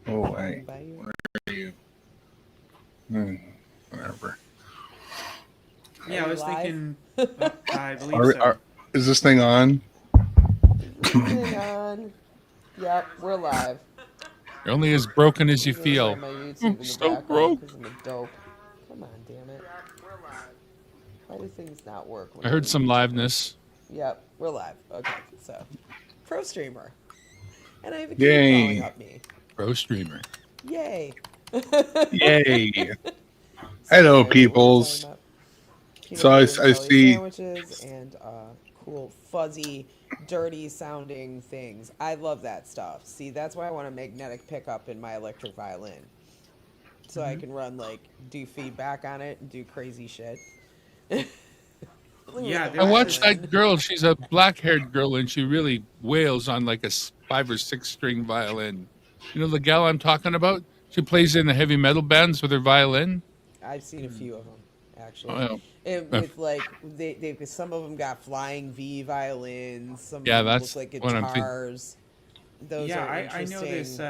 Oh, I'll hey, invite you. where are you? Hmm, whatever. Are Yeah, I we was live? thinking. Is I believe Are, so. are, is this thing on? this thing on? Yep, we're live. You're only as broken as you I'm gonna play feel. my I'm YouTube in the so background broke. because I'm a dope. Come on, damn it. Why do things not work when I I'm a heard some YouTuber? liveness. Yep, we're live. Okay, so pro streamer, and I have a kid crawling Yay! up me. Pro streamer. Yay! Yay! So Hello, anyway, what were we talking peoples. about? Peanut So I butter and jelly see. sandwiches and cool, fuzzy, dirty sounding things. I love that stuff. See, that's why I want a magnetic pickup in my electric violin. So I Hmm. can run, like, do feedback on it and do crazy shit. With Yeah, a I there's watched this. that violin. girl. She's a black-haired girl, and she really wails on like a 5 or 6 string violin. You know the gal I'm talking about? She plays in the heavy metal bands with her violin. I've seen a Hmm. few of them, actually. Oh, And yeah. with, like, they've, some of them got flying V violins, some of Yeah, them look that's like what I'm thinking. guitars. Those Yeah, are I know this. interesting.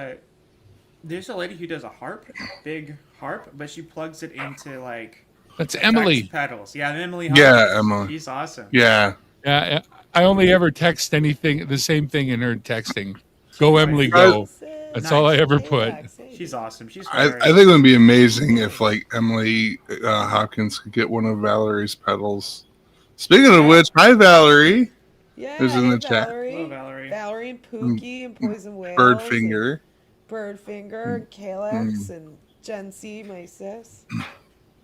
There's a lady who does a harp, big harp, but she plugs it into like That's effects Emily. pedals. Yeah, Emily Harp. Yeah, Emma. She's awesome. Yeah. Yeah, I only ever text anything the same thing in her texting. She Go Right. Emily, likes I, go. Alexis. That's all I Nice. ever Hey, put. Lex. Hey, She's dude. awesome. She's I hilarious. think it would be amazing if Thanks. like Emily Hopkins could get one of Valerie's pedals. Speaking of Yeah. which, hi Valerie, who's Yeah, in hey, the chat. Hello, Valerie. Valerie. Valerie and Mm, Pookie and Poison Whales and Birdfinger, Birdfinger mm, and Kalex mm, and Gen C, my sis.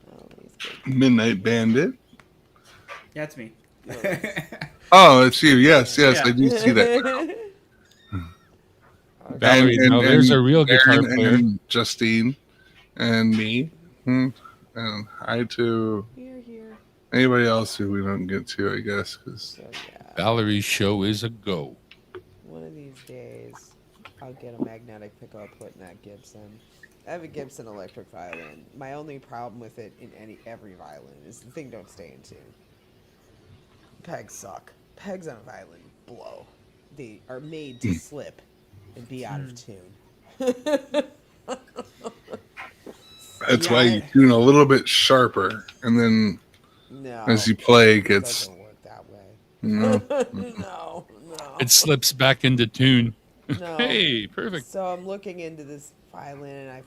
Oh, these good people. Midnight Bandit. Yeah, it's me. You're Lex. Oh, it's you. Yes, Damn yes, I Yeah. do see that. it. And Valerie, Okay. and now there's and a real guitar Aaron player. and Justine and me. Hmm. And hi to We're here. anybody else who we don't get to, I guess, because So, yeah. Valerie's show is a go. One of these days, I'll get a magnetic pickup put in that Gibson. I have a Gibson electric violin. My only problem with it in every violin is the thing don't stay in tune. Pegs suck. Pegs on a violin blow. They are made to slip and be out of Hmm. tune. that's Yeah. why you I, tune a little bit sharper, and then as No, you play, it it gets doesn't work that way. you know. No, It no, slips back into tune. no. Hey, perfect. So I'm looking into this violin, and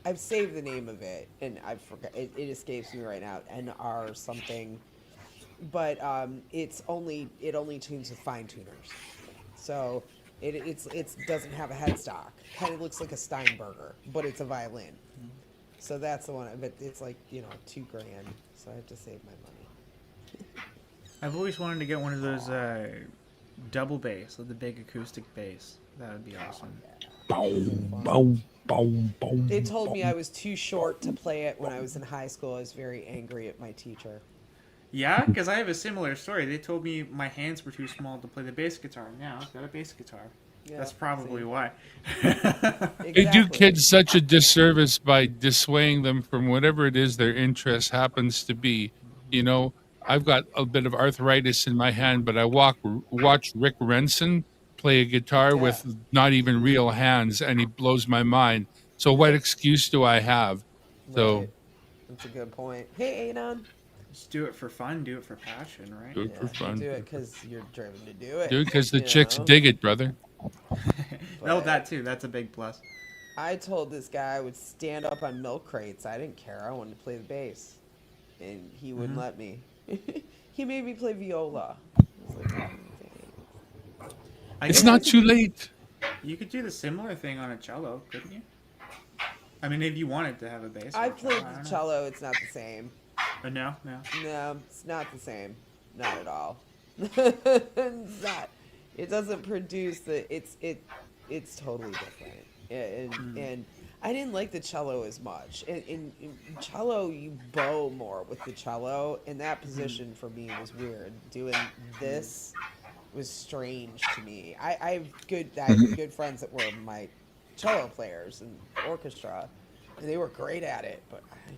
I've saved the name of it, and I forgot. It escapes me right now. NR something, but it only tunes with fine tuners. So it's doesn't have a headstock. Kind of looks like a Steinberger, but it's a violin. So that's the one. But it's like $2,000. So I have to save my money. I've always wanted to get one of those double bass with the big acoustic bass. That would be Oh awesome. yeah, so Boom, fun. boom, boom, They boom, told me I boom, was too short to play it when I was in high school. I was very angry at my teacher. Yeah, because I have a similar story. They told me my hands were too small to play the bass guitar. Now I've got a bass guitar. Yeah, That's probably see, why. They do exactly. kids such a disservice by dissuading them from whatever it is their interest happens to be. You know, I've got a bit of arthritis in my hand, but watch Rick Renson play a guitar Yeah, with not even real hands, and he blows my mind. So, what excuse do I have? right. So, That's a good point. Hey, Anon. Just do it for fun. Do it for passion, right? do it for Yeah, you fun. do it because you're driven to do Do it. it because the You chicks know. dig it, brother. No, But that too. That's a big plus. I told this guy I would stand up on milk crates. I didn't care. I wanted to play the bass, and he wouldn't Hmm. let me. He made me play viola. I was like, "Thanks." I It's guess Yeah, you not could too late. you could do the similar thing on a cello, couldn't you? I mean, if you wanted to have a bass or I a cello, played I the don't know. cello. It's not the same. But no, no. No, it's not the same. Not at all. It's not. It doesn't produce the. It's totally different. Hmm. And I didn't like the cello as much. In cello, you bow more with the cello, and that Hmm. position for me was weird. Doing Hmm. this was strange to me. I have boom. good friends that were my cello players in orchestra, and they were great at it, but I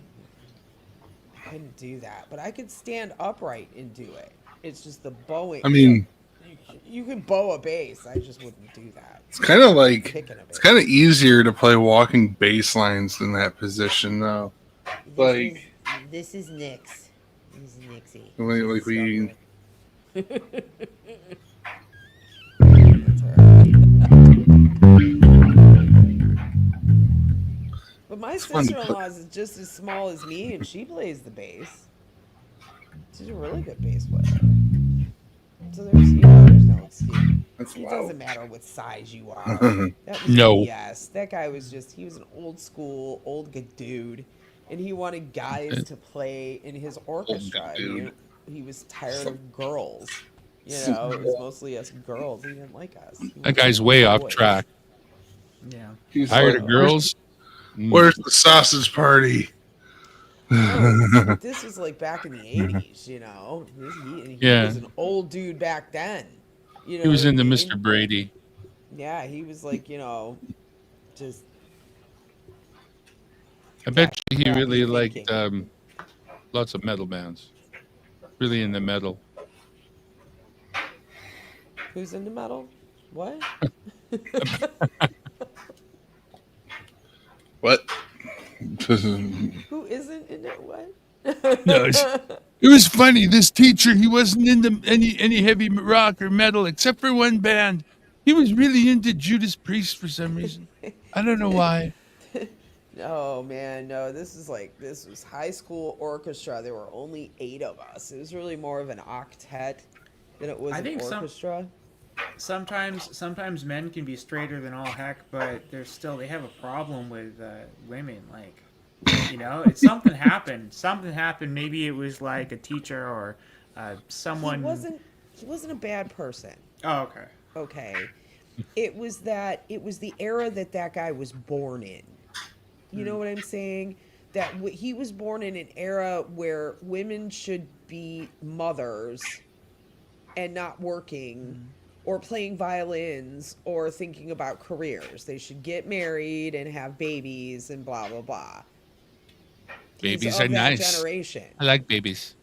couldn't do that. But I could stand upright and do it. It's just the bowing. I mean, You You can bow a bass. I just wouldn't do that. It's kind of like Picking a it's kind of bass. easier to play walking bass lines than that position, though. This Like is this is Nix. This is Nixie. She's a like we struggle. That's her. But my it's fun to play. sister-in-law is just as small as me, and she plays the bass. She's a really good bass player. So there's no excuse. That's It loud. doesn't matter what size you are. That was No. BS. That guy was just, he was an old school, old good dude. And he wanted guys to play in his Old orchestra. And dude. he was tired of girls. You So, know, it was mostly us girls. He didn't like us. He That wanted guy's all way the off boys. track. Yeah. he's Tired like, of girls? where's the sausage party? No, but this was like back in the 80s, you know. He Yeah. was an old dude back then. You He know was what I into mean? Mr. Brady. Yeah, he was like, just I got bet you he crappy really liked thinking. lots of metal bands. Really into metal. Who's into metal? What? What? Who isn't into what? No, it was funny. This teacher, he wasn't into any heavy rock or metal except for one band. He was really into Judas Priest for some reason. I don't know why. No, man, no. This was high school orchestra. There were only 8 of us. It was really more of an octet than it was I an think orchestra. sometimes men can be straighter than all heck, but they have a problem with women. Like, it's something happened. Something happened. Maybe it was like a teacher or He someone. wasn't a bad person. Oh, okay. Okay. It was the era that guy was born in. You know what I'm saying? That he was born in an era where women should be mothers and not working or playing violins or thinking about careers. They should get married and have babies and blah blah blah. He's Babies are of that nice. generation. I like babies.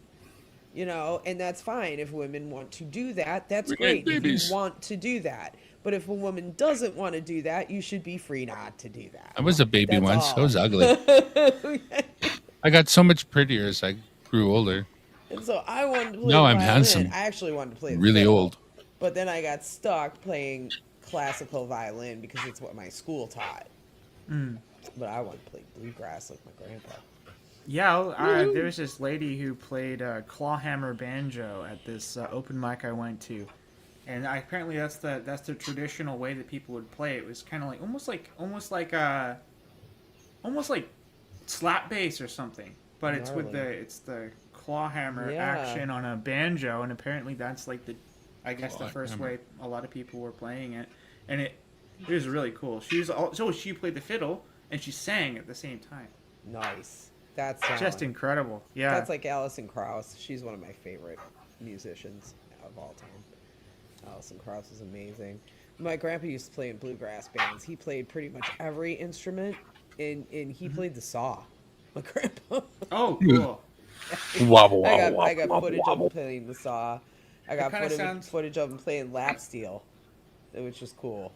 And that's fine if women want to do that. That's We like great if you babies. want to do that. But if a woman doesn't want to do that, you should be free not to do that. I was a baby That's once. I all. was ugly. I got so much prettier as I grew older. And so I wanted to play Now the I'm violin. handsome. I actually wanted to play the Really fiddle. old. But then I got stuck playing classical violin because it's what my school taught. But I wanted to play bluegrass like my grandpa. Yeah, there was this lady who played clawhammer banjo at this open mic I went to, and apparently that's the traditional way that people would play. It was kind of like almost like slap bass or something, but it's with Gnarly. it's the clawhammer Yeah. action on a banjo, and apparently that's like the first Clawhammer. way a lot of people were playing it, and it was really cool. She played the fiddle and she sang at the same time. Nice. That's Just incredible. Yeah. That's like Alison Krauss. She's one of my favorite musicians of all time. Alison Krauss is amazing. My grandpa used to play in bluegrass bands. He played pretty much every instrument, and he played the saw. My grandpa. Oh, cool. Wobble, I wobble, got I got wobble, footage of wobble. him playing the saw. I got kinda sounds- footage of him playing lap steel, which is cool.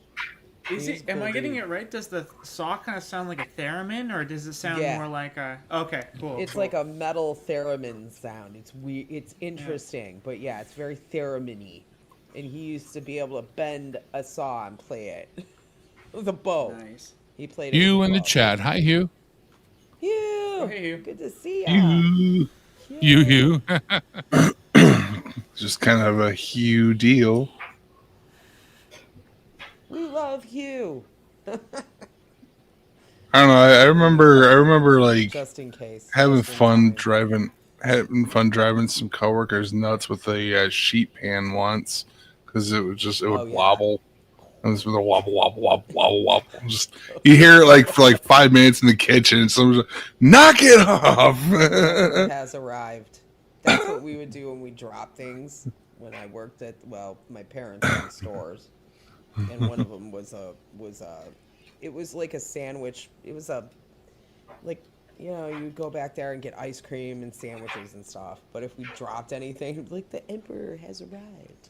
Is He's it? Am cool I getting dude. it right? Does the saw kind of sound like a theremin, or does it sound Yeah. more like a? Okay, cool. It's cool. like a metal theremin sound. It's weird. It's interesting, but yeah, it's very theremin-y. And he used to be able to bend a saw and play it with a bow. Nice. He played it. Hugh with a in the bow. chat. Hi, Hugh. Hugh, Oh, hey, Hugh. good to see ya. You Hugh. just kind of a huge deal. We love Hugh. I don't know. I remember like Just in case. having just in fun time. driving some coworkers nuts with a sheet pan once because it would Oh, yeah. wobble. It was with a wobble wobble wobble wobble wobble. Just you hear it like for like 5 minutes in the kitchen. And someone's like, knock it off. It has arrived. That's what we would do when we drop things. When I worked at my parents owned stores, and one of them was it was like a sandwich. It was like you'd go back there and get ice cream and sandwiches and stuff. But if we dropped anything, it'd be like the emperor has arrived.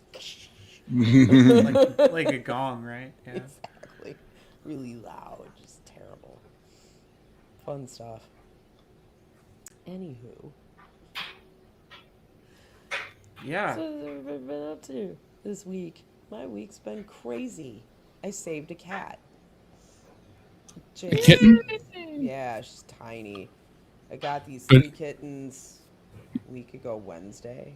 like a gong, right? Yeah. Exactly. Really loud, just terrible. Fun stuff. Anywho, Yeah. so what have everybody been up to this week? My week's been crazy. I saved a cat. A Jinx. kitten? Yeah, she's tiny. I got these But 3 kittens a week ago Wednesday.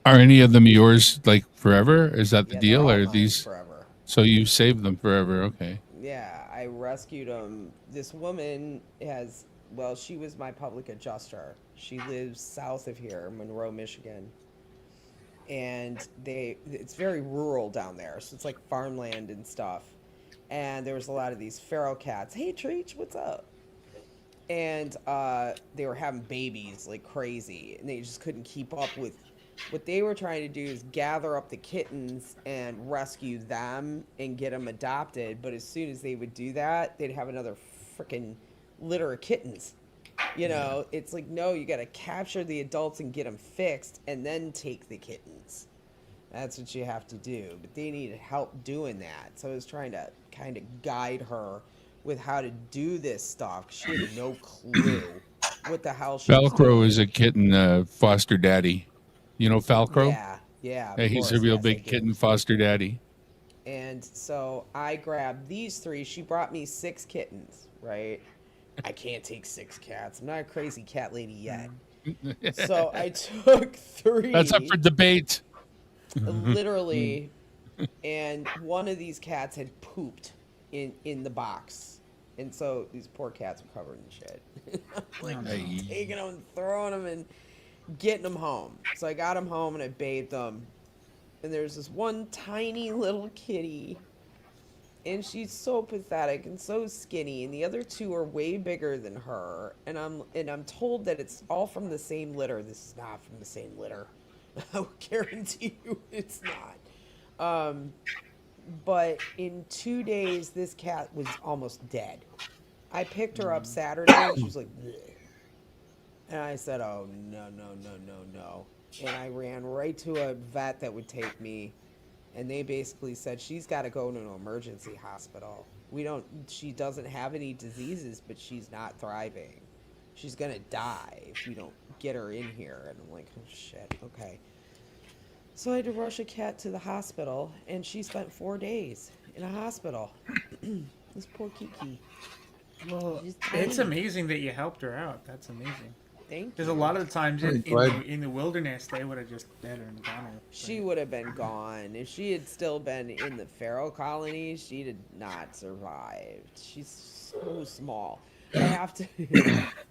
are any of them yours like forever? Is that the Yeah, they're deal? all Or are mine these forever. so you saved them forever? Okay. Yeah, I rescued them. This woman has, well, she was my public adjuster. She lives south of here, Monroe, Michigan. And it's very rural down there. So it's like farmland and stuff. And there was a lot of these feral cats. Hey, Treach, what's up? And they were having babies like crazy. And they just couldn't keep up with what they were trying to do is gather up the kittens and rescue them and get them adopted. But as soon as they would do that, they'd have another freaking litter of kittens. It's like, no, you got to capture the adults and get them fixed and then take the kittens. That's what you have to do. But they needed help doing that. So I was trying to kind of guide her with how to do this stuff. She had no clue what the hell she was Velcro doing. is a kitten foster daddy. You know Falcro? Yeah, of Yeah, he's a course. real Yes, I big do. kitten foster daddy. And so I grabbed these 3. She brought me 6 kittens, right? I can't take 6 cats. I'm not a crazy cat lady yet. So I took That's up 3, for debate. literally, and one of these cats had pooped in the box. And so these poor cats were covered in shit. I'm like Hey. taking them and throwing them and getting them home. So I got them home and I bathed them. And there's this one tiny little kitty, and she's so pathetic and so skinny, and the other 2 are way bigger than her. And I'm told that it's all from the same litter. This is not from the same litter. I will guarantee you it's not. But in 2 days, this cat was almost dead. I picked her up Saturday, and she was like, bleh. And I said, oh, no, no, no, no, no. And I ran right to a vet that would take me. And they basically said, she's got to go to an emergency hospital. She doesn't have any diseases, but she's not thriving. She's going to die if we don't get her in here. And I'm like, oh, shit, okay. So I had to rush a cat to the hospital, and she spent 4 days in a hospital. This poor Kiki. Well, She's it's tiny. amazing that you helped her out. That's amazing. Thank Because you. a lot of the times I'm in glad. the wilderness, they would have just dead her and gone her. She would have been gone. If she had still been in the feral colony, she'd have not survived. She's so small. I have to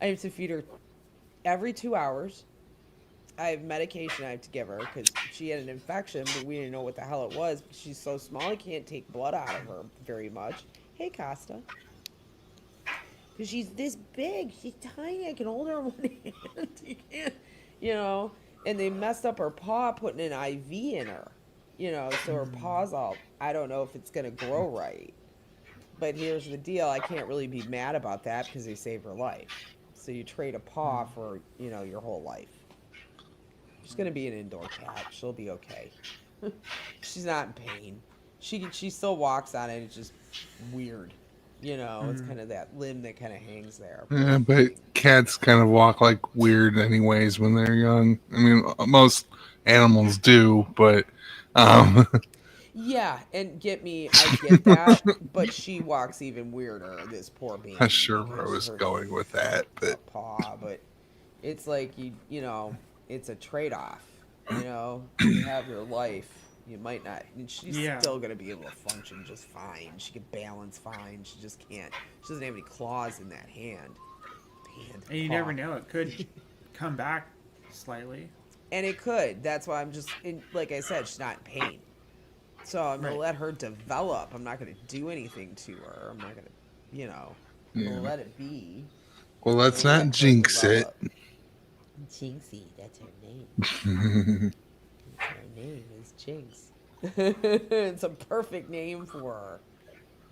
I have to feed her every 2 hours. I have medication I have to give her because she had an infection, but we didn't know what the hell it was. But she's so small, I can't take blood out of her very much. Hey, Costa. Because she's this big. She's tiny. I can hold her in one hand. You can't, you know. And they messed up her paw putting an IV in her. So her paw's all, I don't know if it's going to grow right. But here's the deal. I can't really be mad about that because they saved her life. So you trade a paw for, your whole life. She's going to be an indoor cat. She'll be okay. She's not in pain. She still walks on it. It's just weird. It's kind of that limb that kind of hangs there. Yeah, but cats kind of walk like weird anyways when they're young. I mean, most animals do, but Yeah, and I get that, but she walks even weirder, this poor baby. not sure where I because was her going with that. But paw, but it's like it's a trade-off. You have your life. You might not. And she's Yeah. still gonna be able to function just fine. She can balance fine. She just can't. She doesn't have any claws in that hand. And you paw. never know. It could come back slightly. And it could. That's why I'm just like I said, she's not in pain. So I'm gonna Right. let her develop. I'm not gonna do anything to her. I'm not gonna, I'm yeah. gonna let it be. Well, let's We'll not let her jinx it. develop. Jinxie, that's her name. Her name is Jinx. It's a perfect name for her.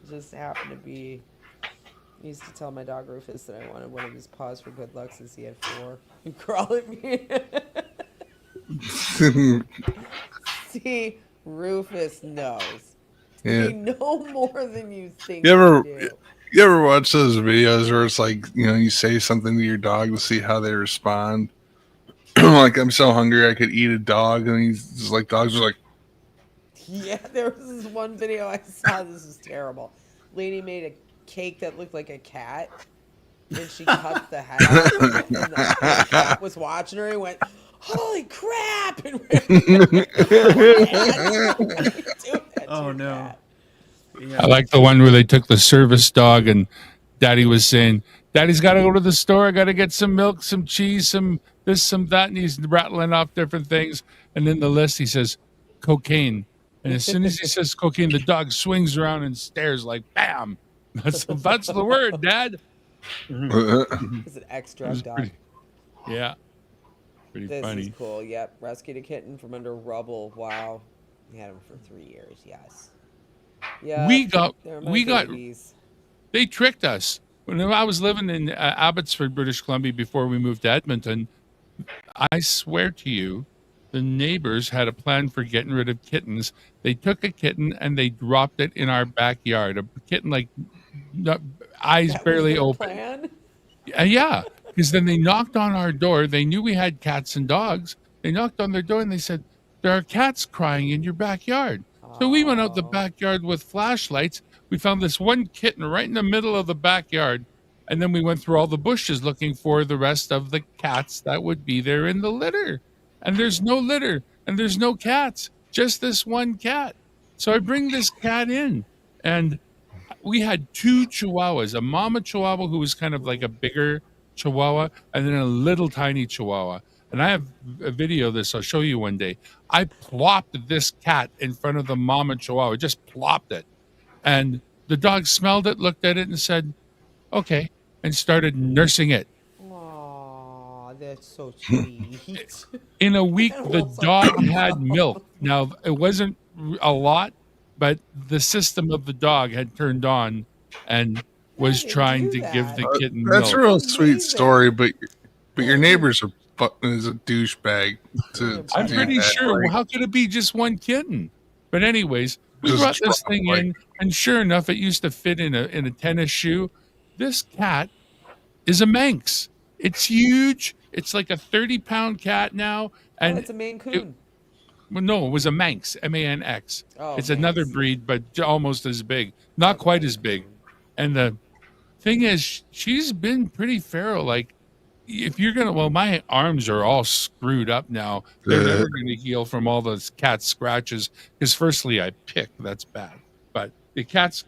It just happened to be. I used to tell my dog Rufus that I wanted one of his paws for good luck since he had 4. He'd crawl at me. See, Rufus knows. Yeah. They know more than you think You they ever do. you ever watch those videos where it's like, you say something to your dog to see how they respond? Like, I'm so hungry I could eat a dog, and he's just like, dogs are like, Yeah, there was this one video I saw. This is terrible. Lady made a cake that looked like a cat, and she cut the head off, and the cat was watching her and went, "Holy crap!" and ran away. Why are you doing that to Oh your no. cat? Yeah. I like the one where they took the service dog and Daddy was saying, "Daddy's got to go to the store. I got to get some milk, some cheese, some this, some that," and he's rattling off different things. And in the list, he says cocaine. And as soon as he says cocaine, the dog swings around and stares like, "Bam!" That's the word, Dad. It It's an ex-drug was dog. pretty, yeah, pretty This is funny. cool. Yep, rescued a kitten from under rubble. Wow, we had him for 3 years. Yes. We Yep, got, they're my we got babies. they tricked us. When I was living in Abbotsford, British Columbia, before we moved to Edmonton, I swear to you, the neighbors had a plan for getting rid of kittens. They took a kitten and they dropped it in our backyard. A kitten like not, eyes That was barely their open. plan. Yeah, because then they knocked on our door. They knew we had cats and dogs. They knocked on their door and they said, "There are cats crying in your backyard." So we went out the Oh, backyard with flashlights. We found this one kitten right in the middle of the backyard. And then we went through all the bushes looking for the rest of the cats that would be there in the litter. And there's no litter and there's no cats, just this one cat. So I bring this cat in and we had two chihuahuas, a mama chihuahua who was kind of like a bigger chihuahua, and then a little tiny chihuahua. And I have a video of this. I'll show you one day. I plopped this cat in front of the mama chihuahua, just plopped it. And the dog smelled it, looked at it, and said, "Okay," and started nursing it. aw, that's so sweet. In a week, And the Wolf's like, dog had milk. Now, it wasn't a lot, but the system of the dog had turned on and "How was did it trying do to give that?" the kitten that's a milk. real That's sweet amazing. story, but your neighbors are is a douchebag to They're I'm do pretty that. bad. sure. Like, How could it be just one kitten? But anyways, we just brought this drop thing like in, and sure enough, it used to fit in a tennis shoe. This cat is a Manx. It's huge. It's like a 30-pound cat now, Oh, and it's a Maine it, Coon. well, no, it was a Manx, Manx. Oh, It's another Manx. breed, but almost as big, I not thought quite it as was big. Coon. And the thing is, she's been pretty feral. Like, if you're gonna, well, my arms are all screwed up now. They're uh, never gonna heal from all those cat scratches. Because firstly, I pick, that's bad. But the cats,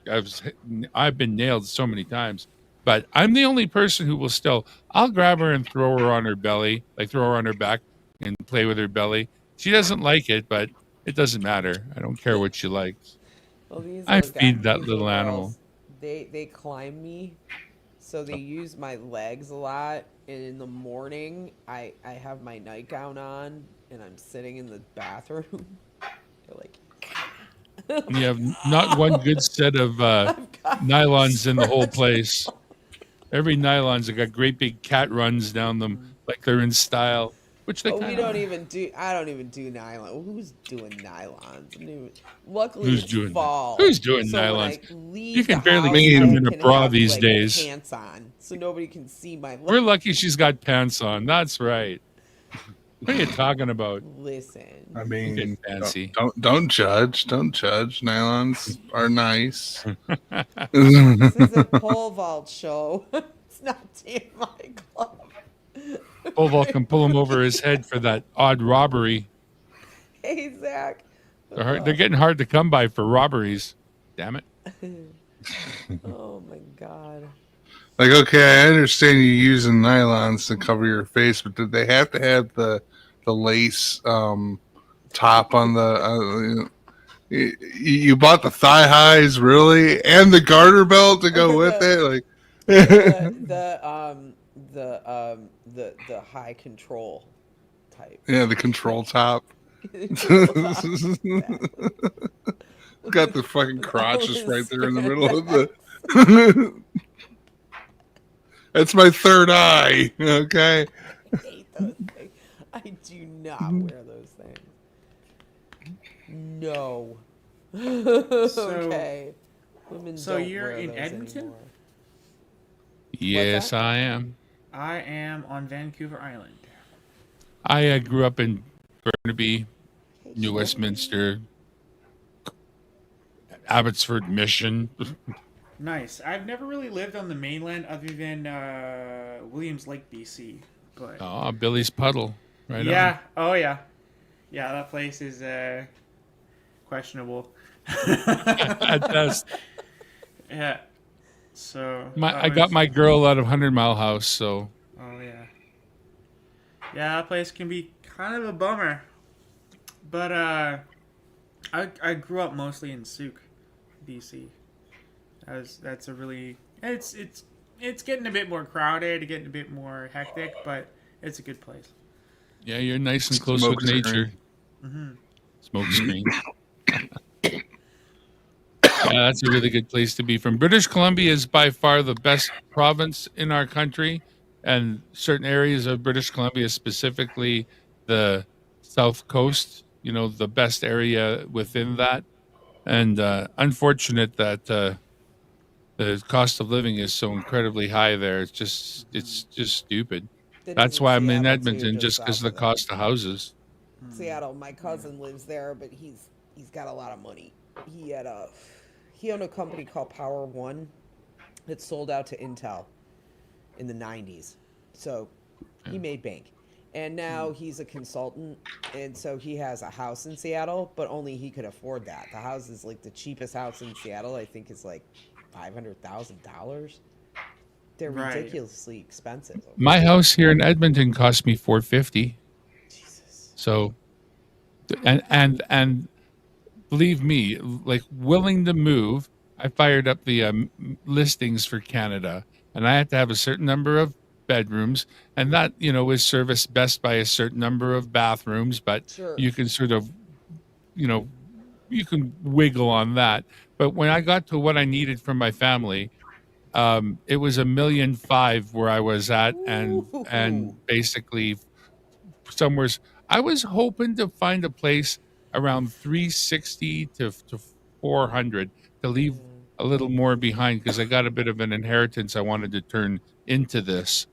I've been nailed so many times. But I'm the only person who will still. I'll grab her and throw her on her belly, like throw her on her back and play with her belly. She doesn't like it, but it doesn't matter. I don't care what she likes. Well, I feed that these little little animal. girls, they climb me, so they use my legs a lot. And in the morning, I have my nightgown on, and I'm sitting in the bathroom. They're like, And you have not one good set of I've got nylons in the whole scratch. place. Every nylon's have got great big cat runs down them, like they're in style, which they But we kind of don't are. even do. I don't even do nylon. Who's doing nylons? Luckily, Who's it's doing that? fall. Who's doing So when nylons? I You leave the can barely house, keep them I in a can bra have these like days. pants on, so nobody can see my We're legs. lucky she's got pants on. That's right. What are you talking about? Listen, I Don't get mean, fancy. don't judge. Don't judge. Nylons are nice. this is a pole vault show. It's not TMI Club. Volvo can pull him over his head for that odd robbery. Hey Zach. They're getting hard to come by for robberies. Damn it. Oh my god. Like, okay, I understand you using nylons to cover your face, but did they have to have the lace top on the? You bought the thigh highs, really, and the garter belt to go with it, like. The high control type. Yeah, the control top. Control top, exactly. Got the fucking With all crotches his right there in the middle of the. spandex. That's my third eye. Okay. I hate those things. I do not wear those things. No. So, Okay. Women so don't you're wear in those Edmonton? anymore. What's Yes, that? I am. I am on Vancouver Island. I grew up in Burnaby, Hey, New Shelby. Westminster, Abbotsford Mission. Nice. I've never really lived on the mainland other than Williams Lake, BC. But Oh, Billy's Puddle. Right on. yeah, oh yeah, yeah. That place is questionable. At best. Yeah. So that I got was. my girl out of 100 Mile House, so Oh yeah. Yeah, that place can be kind of a bummer. But I grew up mostly in Souk, BC. That's a really it's getting a bit more crowded, getting a bit more hectic, but it's a good place. yeah, you're nice and close with Smoke nature. screen. Hmm. Smoke screen. Yeah, that's a really good place to be from. British Columbia is by far the best province in our country, and certain areas of British Columbia, specifically the South Coast, the best area within that. And unfortunate that the cost of living is so incredibly high there. Hmm. It's just stupid. Then That's isn't why I'm in Seattle too, Edmonton, just just because south of the of there? cost of houses. Seattle. My Yeah. cousin lives there, but he's got a lot of money. He had a he owned a company called Power One that sold out to Intel in the 90s. So Yeah. he made bank. And now Mm. he's a consultant. And so he has a house in Seattle, but only he could afford that. The house is like the cheapest house in Seattle, I think, is like $500,000. They're Right. ridiculously expensive over My there. house here in Edmonton cost me 450. Jesus. So and believe me, like willing to move, I fired up the listings for Canada, and I had to have a certain number of bedrooms, and that is serviced best by a certain number of bathrooms, but Sure. you can sort of you know you can wiggle on that. But when I got to what I needed from my family, it was 1,500,000 where I was at, Ooh. and basically somewhere's I was hoping to find a place around 360 to 400 to leave Yeah. a little more behind because I got a bit of an inheritance I wanted to turn into this.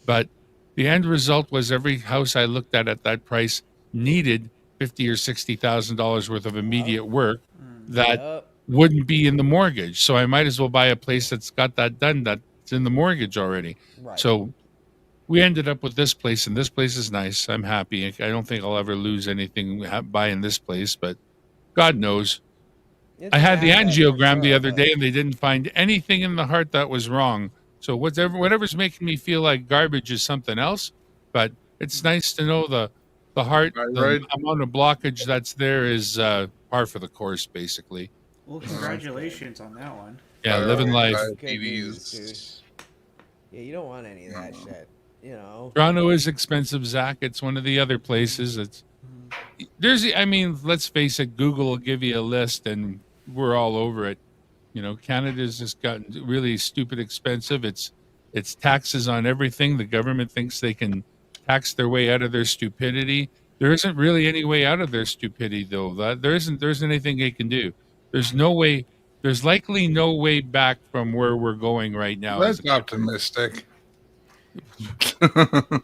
But the end result was every house I looked at that price needed 50 or $60,000 worth of Yep. immediate work Mm. that Yep. wouldn't be in the mortgage. So I might as well buy a place that's got that done that's in the mortgage already. Right. So we ended up with this place, and this place is nice. I'm happy. I don't think I'll ever lose anything buying this place, but God knows. It's I a had the bad for angiogram the sure, other but day, and they didn't find anything in the heart that was wrong. So whatever's making me feel like garbage is something else. But it's nice to know the heart, the Right. amount of blockage that's there is par for the course, basically. Well, that's good. congratulations on that one. Yeah, living Yeah, life. that's good news, dude. Diabetes. Yeah, you don't want any of that shit. You know. Toronto is expensive, Zach. It's one of the other places. Mm. I mean, let's face it, Google will give you a list and we're all over it. Canada's just gotten really stupid expensive. It's taxes on everything. The government thinks they can tax their way out of their stupidity. There isn't really any way out of their stupidity though. There isn't anything they can do. There's no way there's likely no way back from where we're going right now as That's a country. optimistic.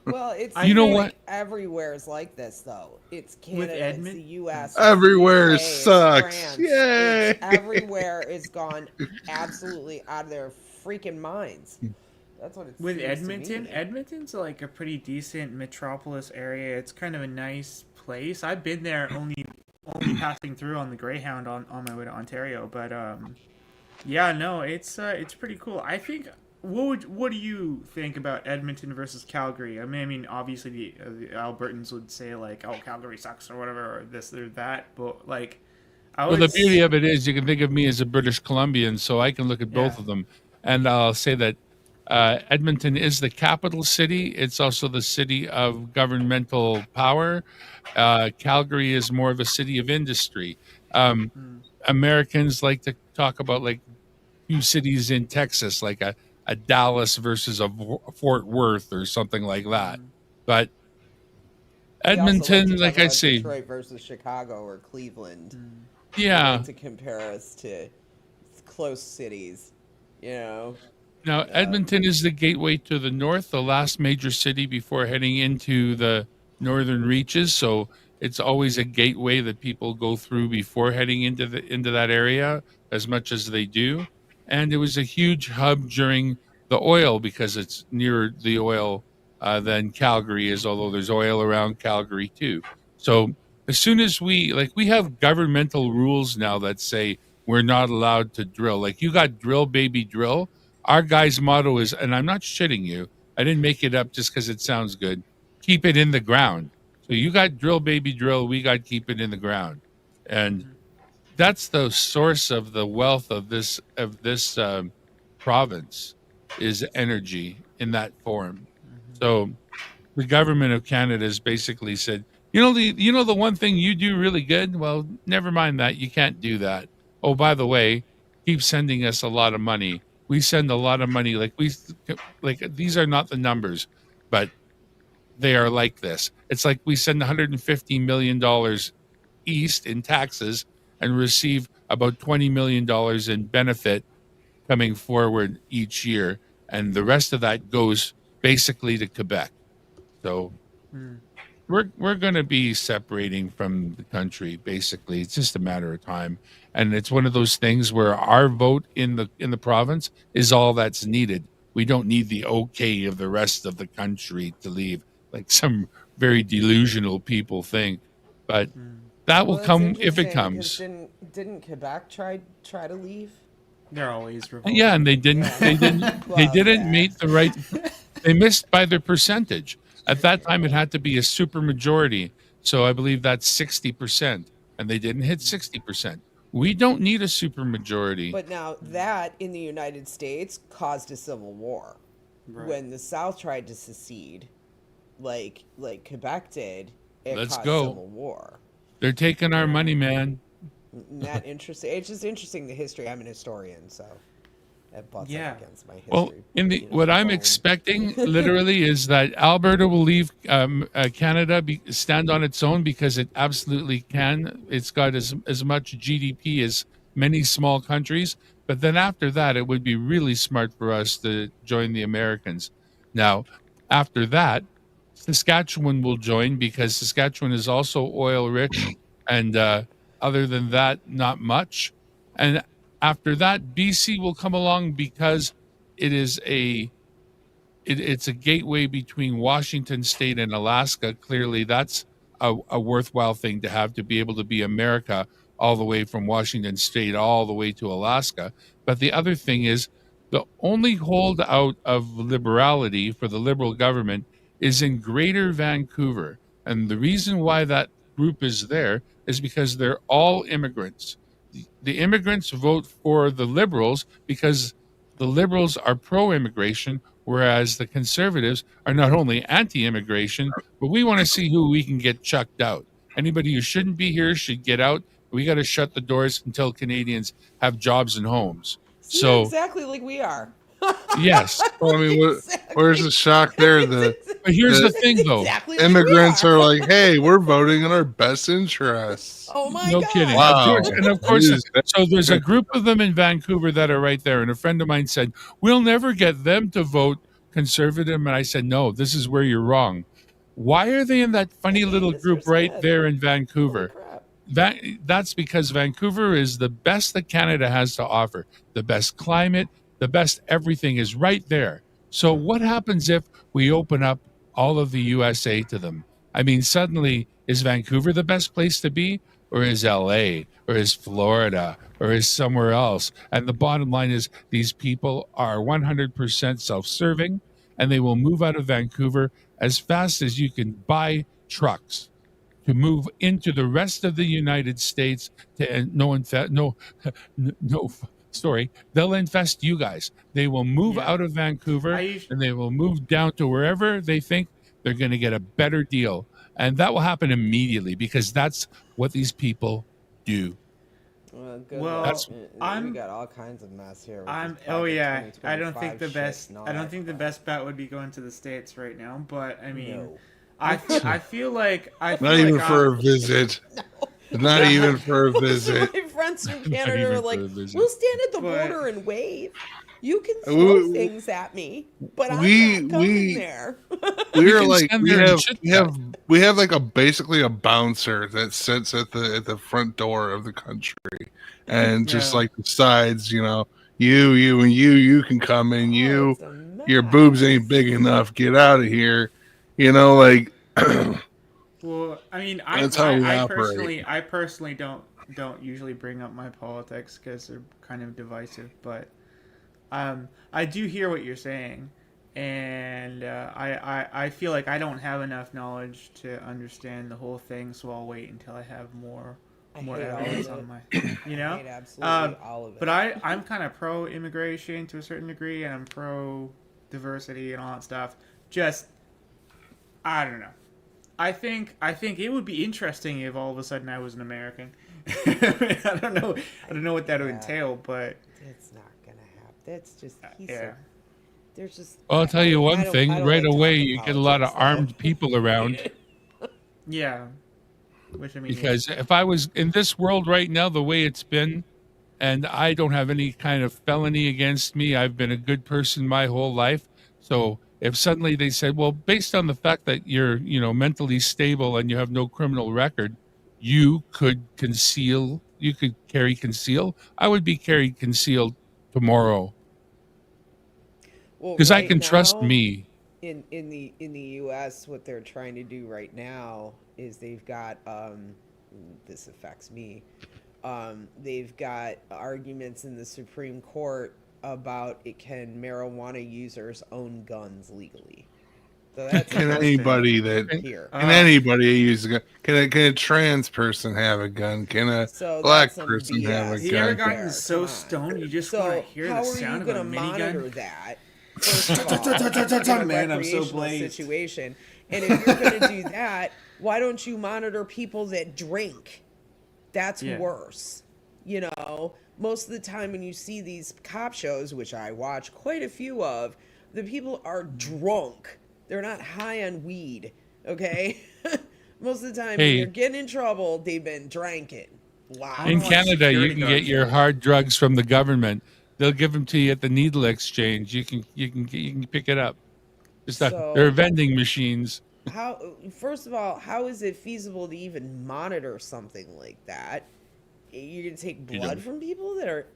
Well, it I You know seems think what? like everywhere is like this, though. It's with Canada, it's the Edmont. U.S., it's the Everywhere U.K., it's sucks. France. It's Yay. everywhere is gone absolutely out of their freaking minds. That's what it With seems to Edmonton, me. Edmonton's like a pretty decent metropolis area. It's kind of a nice place. I've been there only passing through on the Greyhound on my way to Ontario, but yeah, no, it's pretty cool. I think what do you think about Edmonton versus Calgary? I mean, obviously the Albertans would say like, oh, Calgary sucks or whatever, or this or that, but like, I Well, would, the beauty of it is you can think of me as a British Columbian, so I can look at yeah, both of them. And I'll say that Edmonton is the capital city. It's also the city of governmental power. Calgary is more of a city of industry. Um, mm, Americans like to talk about like few cities in Texas, like a Dallas versus a Fort Worth or something like that. mm, But They also like to Edmonton, talk like I about say, Detroit versus Chicago or Cleveland. They like yeah. to compare us to close cities, you know. Now, Um, Edmonton is the gateway to the north, the last major city before heading into the northern reaches. So it's always a gateway that people go through before heading into that area, as much as they do. And it was a huge hub during the oil because it's nearer the oil than Calgary is, although there's oil around Calgary too. So as soon as we have governmental rules now that say we're not allowed to drill. Like you got drill, baby, drill. Our guy's motto is, and I'm not shitting you, I didn't make it up just because it sounds good. Keep it in the ground. So you got drill, baby, drill. We got keep it in the ground, and that's the source of the wealth of this province is energy in that form. So the government of Canada has basically said, the one thing you do really good. Well, never mind that. You can't do that. Oh, by the way, keep sending us a lot of money. We send a lot of money. Like these are not the numbers, but they are like this. It's like we send $150 million east in taxes and receive about $20 million in benefit coming forward each year, and the rest of that goes basically to Quebec. So Mm. we're going to be separating from the country basically. It's just a matter of time, and it's one of those things where our vote in the province is all that's needed. We don't need the okay of the rest of the country to leave, like some very delusional people think, but that will well, that's come if it interesting because comes. didn't Quebec try to leave? They're always Yeah, and revolting. they didn't they didn't Yeah. they Well, didn't yeah. meet the right. They missed by their percentage. At that time, it had to be a super majority. So I believe that's 60%. And they didn't hit 60%. We don't need a super majority. But now that in the United States caused a civil war. Right. When the South tried to secede, like Quebec did, it Let's caused go. civil war. They're taking our Yeah. money, man. Isn't that interesting? It's just interesting the history. I'm an historian, so that butts Yeah. up against my Well, history. what I'm Bone. expecting literally is that Alberta will leave Canada stand on its own because it absolutely can. It's got as much GDP as many small countries, but then after that, it would be really smart for us to join the Americans. Now, after that, Saskatchewan will join because Saskatchewan is also oil rich, and other than that, not much. And after that, BC will come along because it is it's a gateway between Washington State and Alaska. Clearly, that's a worthwhile thing to be able to be America all the way from Washington State all the way to Alaska. But the other thing is the only holdout of liberality for the Liberal government is in Greater Vancouver. And the reason why that group is there is because they're all immigrants. The immigrants vote for the Liberals because the Liberals are pro immigration, whereas the conservatives are not only anti immigration, but we want to see who we can get chucked out. Anybody who shouldn't be here should get out. We got to shut the doors until Canadians have jobs and homes. So you're So, exactly like we are. yes. Well, I mean, where's Exactly. the shock there? But here's The the thing, though. Exactly like we immigrants are. are like, hey, we're voting in our best interests. Oh my No kidding. god. Of course. Wow. And of course, News. so there's a group of them in Vancouver that are right there. And a friend of mine said, we'll never get them to vote conservative. And I said, no, this is where you're wrong. Why are they in that funny Hey, little Mr. group right Smith. there in Holy Vancouver? crap. That's because Vancouver is the best that Canada has to offer. The best climate, the best everything is right there. So what happens if we open up all of the USA to them? I mean, suddenly is Vancouver the best place to be, or is LA, or is Florida, or is somewhere else? And the bottom line is these people are 100% self-serving, and they will move out of Vancouver as fast as you can buy trucks to move into the rest of the United States to no story. They'll infest you guys. They will move Yeah. out of Vancouver I us- and they will move down to wherever they think they're going to get a better deal. And that will happen immediately because that's what these people do. Well, good Well, luck. That's We I'm got all kinds of mess here. With I'm this oh Project yeah, I don't 2025 think the shit best and all I don't that think the crap. best bet would be going to the States right now, but I mean No. I feel like Not even for I'm, a visit. Not even for a Most of visit. my friends from Not Canada even are for like, a visit. we'll stand at the but border and wave. You can throw We things at me, but I'm we not coming we, there. we We are can like stand there and chit chat. we have like a basically a bouncer that sits at the front door of the country and just yeah. like decides, you and you can come in. Oh, You it's a your boobs ain't mess. big enough. Get out of here. Like Well, I mean, that's how we operate. I personally don't usually bring up my politics because they're kind of divisive, but I do hear what you're saying, and I feel like I don't have enough knowledge to understand the whole thing, so I'll wait until I have more I hate all evidence of on it. my, I hate absolutely all of it. But I'm kind of pro immigration to a certain degree, and I'm pro diversity and all that stuff. Just I don't know. I think it would be interesting if all of a sudden I was an American. I don't know. I don't know what that would Yeah. entail, but It's not gonna happen. That's just he's yeah. so. There's just. Well, I'll tell you one I thing. don't Right like away, talking you get a lot of politics, though. armed people I around. hate it. Yeah. Which I mean, Because if I was in this world right now, the way it's been, and I don't have any kind of felony against me, I've been a good person my whole life. So if suddenly they said, well, based on the fact that you're, mentally stable and you have no criminal record, you could carry conceal. I would be carried concealed tomorrow Well, because I right can trust now, me. in the U.S., what they're trying to do right now is they've got this affects me. They've got arguments in the Supreme Court about can marijuana users own guns legally. So that's Can interesting anybody that here. can anybody use a gun? Can a trans person have a gun? Can a So black that's some person have a BS. have you ever gun? gotten There, so come on. stoned you just want to So hear how the are sound you of going a to monitor minigun? that? First of all, in a Man, I'm so recreational blazed. situation, and if you're going to do that, why don't you monitor people that drink? That's Yeah. worse. Most of the time when you see these cop shows, which I watch quite a few of, the people are drunk. They're not high on weed. Okay, most of the time when they're Hey, getting in trouble, they've been drinking. I in don't know Lots. why Canada, you security can get guards your do it. hard drugs from the government. They'll give them to you at the needle exchange. You can pick it up. There are So vending machines. first of all, how is it feasible to even monitor something like that? You're gonna take You blood don't. from people that are,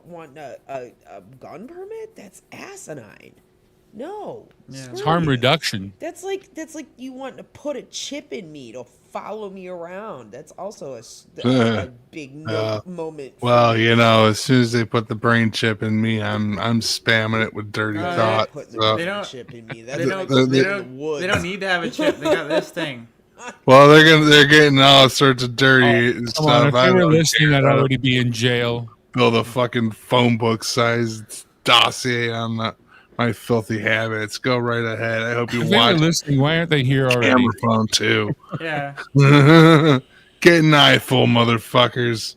wanting a gun permit? That's asinine. No, Yeah. It's screw harm you. reduction. That's like you want to put a chip in me to follow me around. That's also a big Uh, moment for well, me. as soon as they put the brain chip in me, I'm spamming it with dirty They're They not thoughts. putting the So, they brain don't chip in me. they That's don't gonna come they in the don't they woods. don't need to have a chip. They got this thing. well, they're getting all sorts of dirty Come on, stuff. if they I were don't listening, I'd care. I already be in jail. build a fucking phone book sized dossier on my filthy habits. Go right ahead. I hope you If they were watch listening, why aren't they here camera already? phone too. Yeah. Get an eyeful, motherfuckers.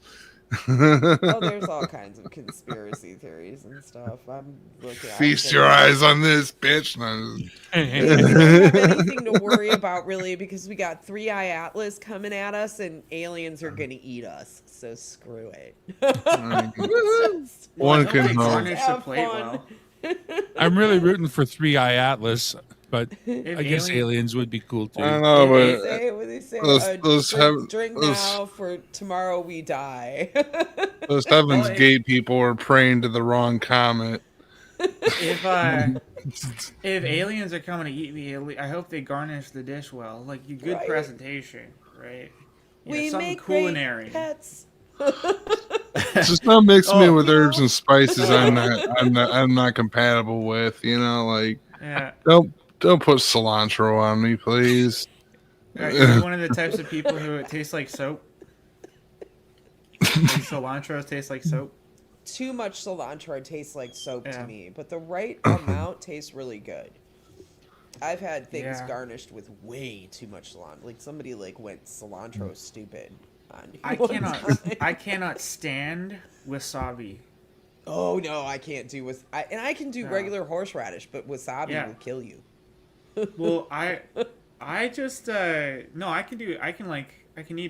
Oh, there's all kinds of conspiracy theories and stuff. I'm Feast your eyes on this, bitch. No, we don't have anything to worry about really because we got Three Eye Atlas coming at us and aliens are gonna eat us. So screw it. Just Well, I one hope can they hope. garnish the have plate fun. well. I'm really rooting for Three Eye Atlas, but If I guess alien, aliens would be cool I don't too. know, if What they a, say? What they say? those Drink those now for tomorrow we die. those Heaven's Well, Gate people are praying to the wrong comet. if uh if aliens are coming to eat me, I hope they garnish the dish well, like you good Right. presentation, right? We Something make great culinary. pets. Just don't mix me Oh, with You herbs know? and spices. I'm not compatible with. Like yeah. don't put cilantro on me, please. Are you one of the types of people who it tastes like soap? Like cilantro tastes like soap? Too much cilantro tastes like soap to Yeah. me, but the right amount tastes really good. I've had things Yeah. garnished with way too much cilantro. Like somebody went cilantro stupid on me I one cannot time. I cannot stand wasabi. Oh no, I can't do I can do No. regular horseradish, but wasabi Yeah. will kill you. Well, I just no, I can eat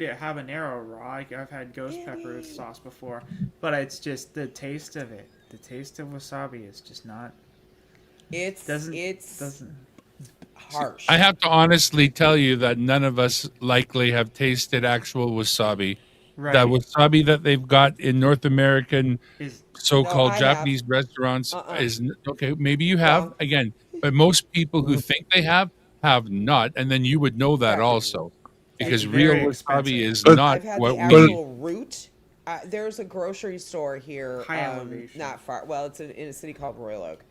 it habanero raw. I've had ghost pepper Andy. sauce before, but it's just the taste of it. The taste of wasabi is just not doesn't It's doesn't I harsh. have to honestly tell you that none of us likely have tasted actual wasabi. That right wasabi that they've got in North American is No, so-called I have. Japanese restaurants Uh-uh. is okay. Maybe you have Wrong. again, but most people who think they have not, and then you would know that Correct. also, it's because real very wasabi expensive. is But not I've had what the but we. actual root. There's a grocery store here, High elevation. not far. Well, it's in a city called Royal Oak,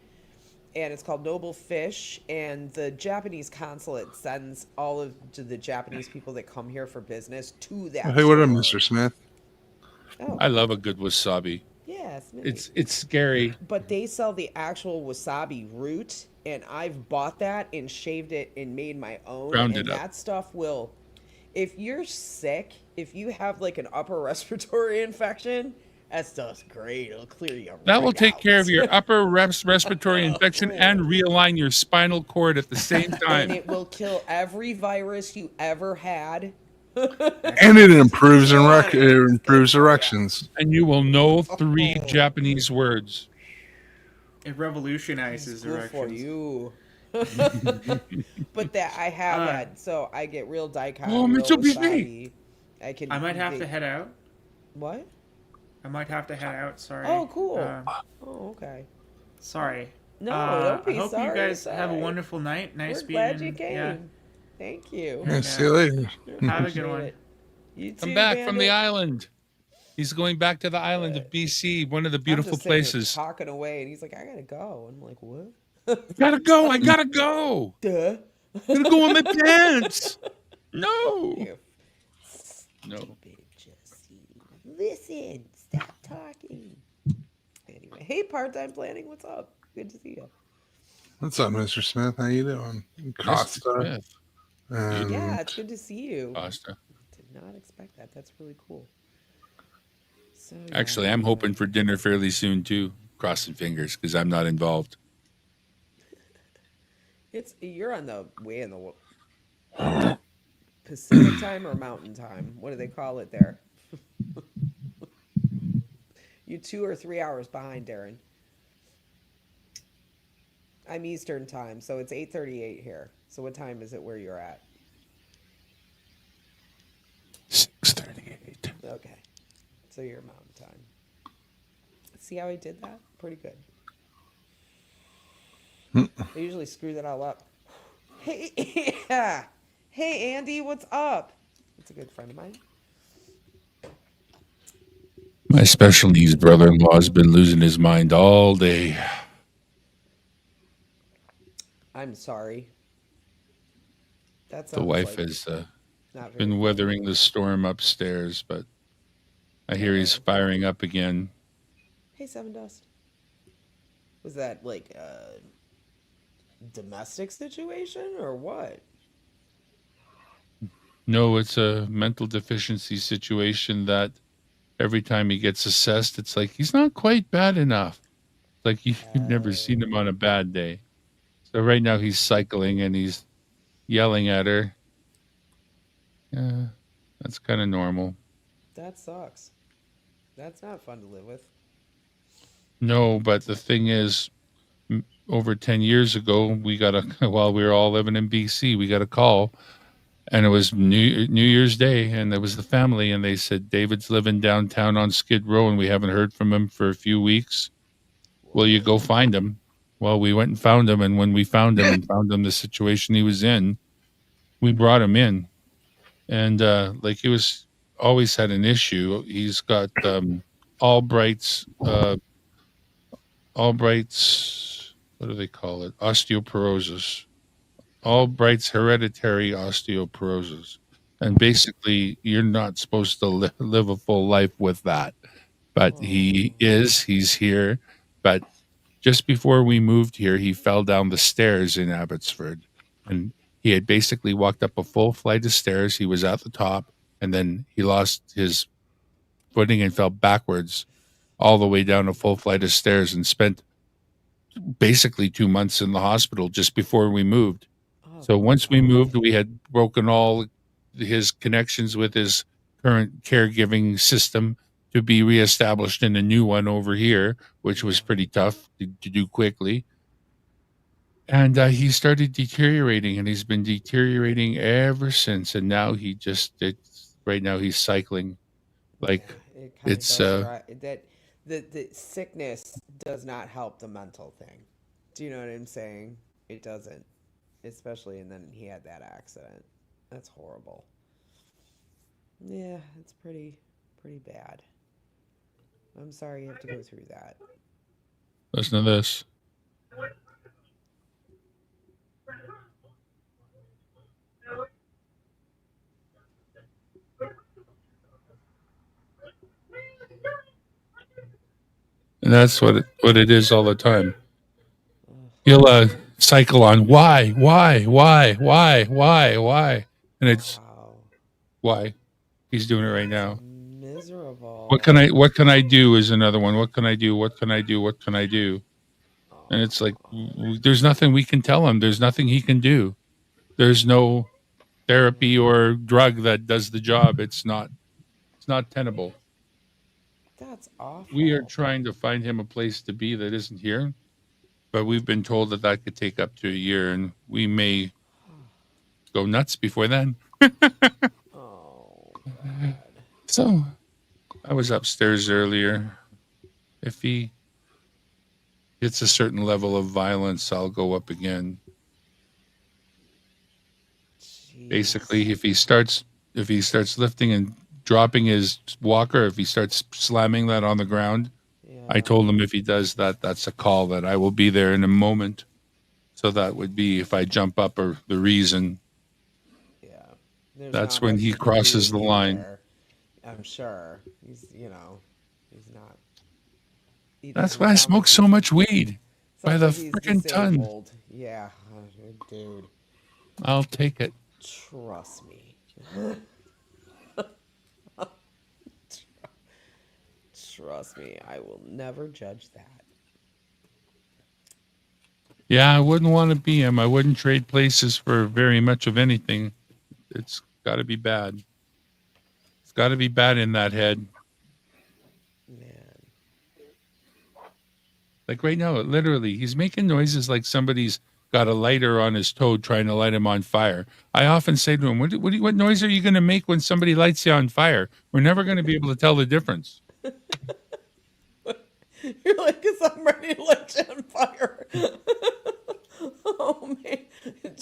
and it's called Noble Fish. And the Japanese consulate sends all of the Japanese people that come here for business to that hey, what up, store. Mr. Smith? Oh, I love a good wasabi. yeah, Smitty. It's scary. But they sell the actual wasabi root, and I've bought that and shaved it and made my own. Ground it And up. that stuff will, if you're sick, if you have like an upper respiratory infection, that stuff's great. It'll clear you That will right take care of out. your upper respiratory infection and realign your spinal cord at the same And time. it will kill every virus you ever had. And it Excellent. it It's good improves for you. erections. And you will know three Oh, Japanese words. It it's revolutionizes good for erections. you. But that I have Uh, had, so I get real Oh, daikon, real Mitsubishi. wasabi. I can. I might have to they- head out. What? I might have to head out. Sorry. Oh, cool. Uh, Oh, okay. sorry. No, don't I be hope sorry. you guys it's have a alright. wonderful night. Nice We're being. glad you came. Yeah. Thank you. Yeah, And, see you later. have a good Appreciate one. it. You Come too, back from the Bandit. island. He's going back to the island of BC, one of the I'm beautiful just sitting here places. talking away, and he's like, "I gotta go." I'm like, "What?" I gotta go. I gotta go. Duh. I'm gonna go on my pants. No. You No. stupid Jesse. Listen. Stop talking. Anyway, hey, part-time planning. What's up? Good to see you. What's up, Mr. Smith? How you doing? Mr. Costa Smith. and Yeah, it's good to see you. Costa. Did not expect that. That's really cool. So Actually, I'm hoping for dinner fairly soon too. Crossing fingers because I'm not involved. you're on the way in the Pacific time or Mountain time. What do they call it there? You 2 or 3 hours behind, Darren. I'm Eastern time, so it's 8:38 here. So what time is it where you're at? 6:38. Okay, so you're Mountain time. See how I did that? Pretty good. I usually screw that all up. Hey, yeah. Hey, Andy, what's up? That's a good friend of mine. My special needs brother-in-law has been losing his mind all day. I'm sorry. That The sounds wife like has not very been fun. weathering the storm upstairs, but I hear he's firing up again. Hey, Seven Dust. Was that like a domestic situation or what? No, it's a mental deficiency situation that every time he gets assessed, it's like he's not quite bad enough. It's like you've never seen him on a bad day. So right now he's cycling and he's yelling at her. Yeah, that's kind of normal. That sucks. That's not fun to live with. No, but the thing is, over 10 years ago, we got a, while we were all living in BC, we got a call and it was New Year's Day and it was the family and they said, David's living downtown on Skid Row and we haven't heard from him for a few weeks. Will you go find him? Well, we went and found him. And when we found him and found him the situation he was in, we brought him in. And like he was always had an issue. He's got Albright's Albright's, what do they call it? Osteoporosis. Albright's hereditary osteoporosis. And basically, you're not supposed to live a full life with that. But he's here. But just before we moved here, he fell down the stairs in Abbotsford. And he had basically walked up a full flight of stairs. He was at the top. And then he lost his footing and fell backwards all the way down a full flight of stairs and spent basically 2 months in the hospital just before we moved. Oh So once we God. moved, we had broken all his connections with his current caregiving system to be reestablished in a new one over here, which was Yeah. pretty tough to do quickly. And he started deteriorating, and he's been deteriorating ever since. And now it's right now he's cycling like Yeah. It kind of it's goes right. That the sickness does not help the mental thing. Do you know what I'm saying? It doesn't. Especially, and then he had that accident. That's horrible. Yeah, it's pretty bad. I'm sorry you have to go through that. listen to this. And that's what it is all the time. Ugh, He'll cycle on why, and it's wow. why he's doing it right That's now. miserable. What can I do is another one. What can I do? What can I do? What can I do? And it's like Oh, there's nothing we can tell him. There's nothing he can do. There's no therapy or drug that does the job. It's not tenable. that's We are awful. trying to find him a place to be that isn't here, but we've been told that that could take up to a year, and we may go nuts before then. Oh God. So I was upstairs earlier. If he hits a certain level of violence, I'll go up again. Basically, Jeez. if he starts lifting and dropping his walker, if he starts slamming that on the ground, I Yeah. told him if he does that, that's a call that I will be there in a moment. So that would be if I jump up or the reason. Yeah. There's That's not when much he he can do crosses with the you line. there. I'm sure. He's not. He That's doesn't why I sound like smoke so he's. much weed by Sounds the like he's freaking ton. disabled. Yeah, dude. I'll take it. Trust me. Trust me. I will never judge that. Yeah, I wouldn't want to be him. I wouldn't trade places for very much of anything. It's got to be bad. It's got to be bad in that head. Man. Like right now, literally, he's making noises like somebody's got a lighter on his toe trying to light him on fire. I often say to him, what noise are you going to make when somebody lights you on fire? We're never going to be able to tell the difference. You're like, because I'm ready to light you on fire. Oh, man.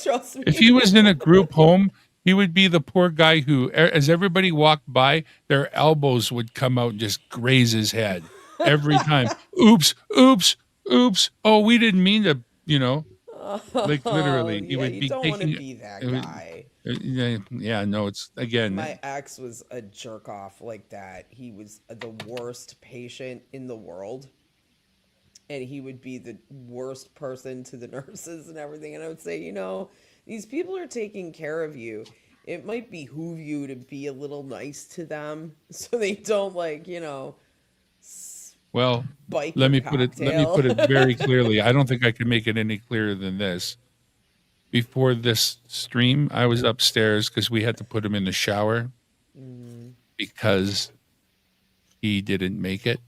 Trust If me. he was in a group home, he would be the poor guy who, as everybody walked by, their elbows would come out and just graze his head every time. Oops, oops, oops. Oh, we didn't mean to, like Oh, literally, he yeah. would You be don't want to taking be that it. guy. Yeah, yeah, no, it's again, My ex was a jerk off like that. He was the worst patient in the world. And he would be the worst person to the nurses and everything. And I would say, these people are taking care of you. It might behoove you to be a little nice to them so they don't, like, well, spike your let me cocktail. put it very clearly. I don't think I can make it any clearer than this. Before this stream, I was upstairs because we had to put him in the shower Mm, because he didn't make it.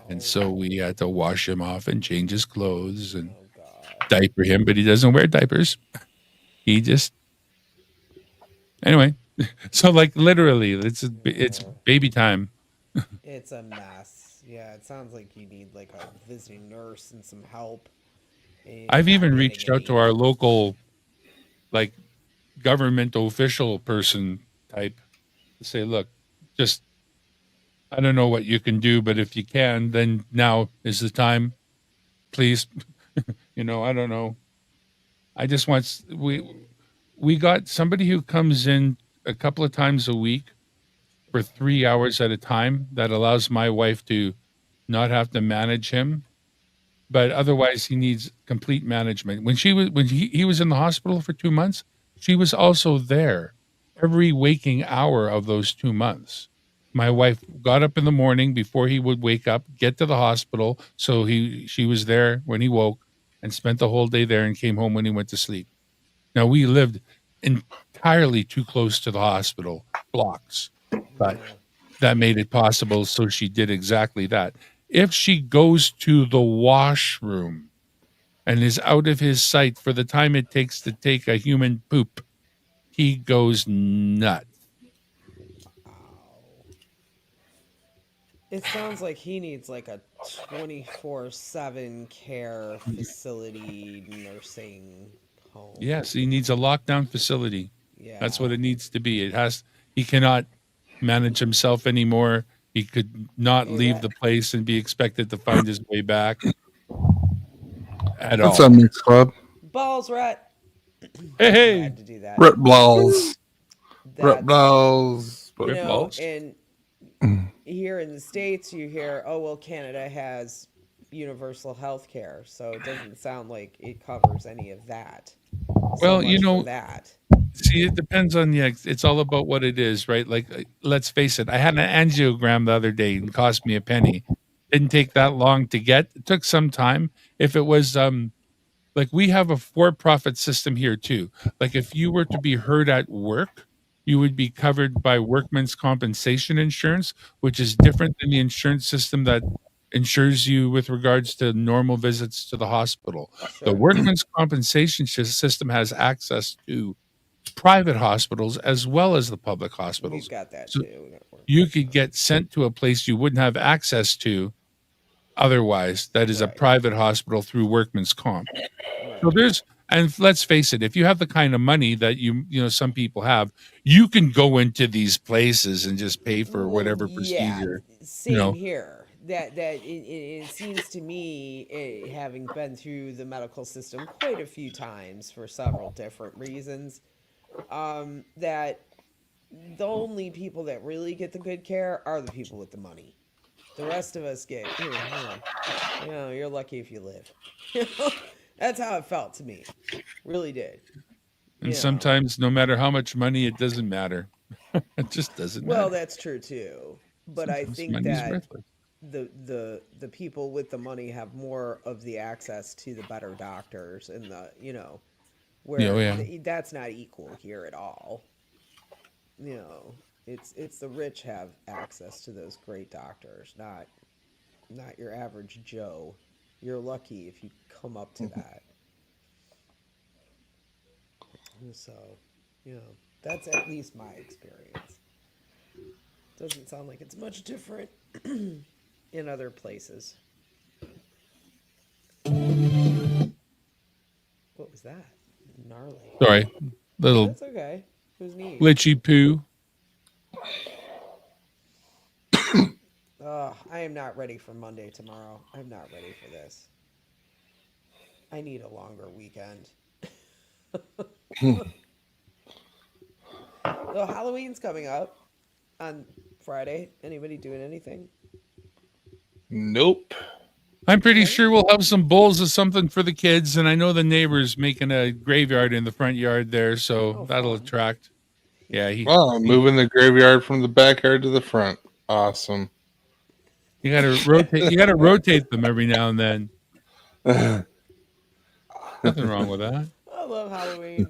And oh, so we had to wash him off and change his clothes and oh God. diaper him, but he doesn't wear diapers. He just anyway. So like literally, it's Yeah. baby time. It's a mess. Yeah, it sounds like you need like a visiting nurse and some help. And you're I've not even getting reached out to any. our local like government official person type to say, look, just I don't know what you can do, but if you can, then now is the time. Please, I don't know. I just want we got somebody who comes in a couple of times a week for 3 hours at a time that allows my wife to not have to manage him, but otherwise he needs complete management. When he was in the hospital for 2 months, she was also there every waking hour of those 2 months. My wife got up in the morning before he would wake up, get to the hospital, so she was there when he woke and spent the whole day there and came home when he went to sleep. Now, we lived entirely too close to the hospital blocks, but Yeah. that made it possible. So she did exactly that. If she goes to the washroom and is out of his sight for the time it takes to take a human poop, he goes nuts. Ow. It sounds like he needs like a 24/7 care facility nursing home. Yes, he needs a lockdown facility. That's what Yeah. it needs to be. It has. He cannot manage himself anymore. He could not Hey, leave the Rhett. place and be expected to find his way back at What's all. up, Mix Club? Balls, Rhett. Hey, I hey, had to do that. Rip Blows. Rip That's, Blows. you rip know, balls. and here in the States, you hear, oh, well, Canada has universal health care. So it doesn't sound like it covers any of that. So Well, much for that. see, it depends on the. It's all about what it is, right? Like, let's face it. I had an angiogram the other day and cost me a penny. Didn't take that long to get. It took some time. If it was like we have a for-profit system here too. Like if you were to be hurt at work, you would be covered by workman's compensation insurance, which is different than the insurance system that insures you with regards to normal visits to the hospital. The Sure. workman's compensation system has access to private hospitals as well as the public We've hospitals. got that So too. We got you workman's could comp. get sent to a place you wouldn't have access to otherwise, that is a Right. private hospital through workman's comp. So Right. there's, and let's face it, if you have the kind of money that some people have, you can go into these places and just pay for Well, whatever yeah, procedure, you same know. here. It seems to me, having been through the medical system quite a few times for several different reasons, that the only people that really get the good care are the people with the money. The rest of us get here, here. You're lucky if you live. That's how it felt to me. Really did. And You know. sometimes, no matter how much money, it doesn't matter. It just doesn't Well, matter. that's true too. But I Sometimes think money's that worthless. the people with the money have more of the access to the better doctors and Yeah, oh, where yeah. that's not equal here at all. You know, it's the rich have access to those great doctors, not your average Joe. You're lucky if you come up to that. So, you know, that's at least my experience. Doesn't sound like it's much different in other places. What was that? Gnarly. Sorry, little That's okay. It was neat. glitchy poo. I am not ready for Monday tomorrow. I'm not ready for this. I need a longer weekend. So Halloween's coming up on Friday. Anybody doing anything? Nope. I'm pretty No? sure we'll have some bowls of something for the kids, and I know the neighbor's making a graveyard in the front yard there, so Oh, that'll fun. attract. Yeah, Well, I'm he moving the graveyard from the backyard to the front. Awesome. you got to rotate. You got to rotate them every now and then. Nothing wrong with that. I love Halloween.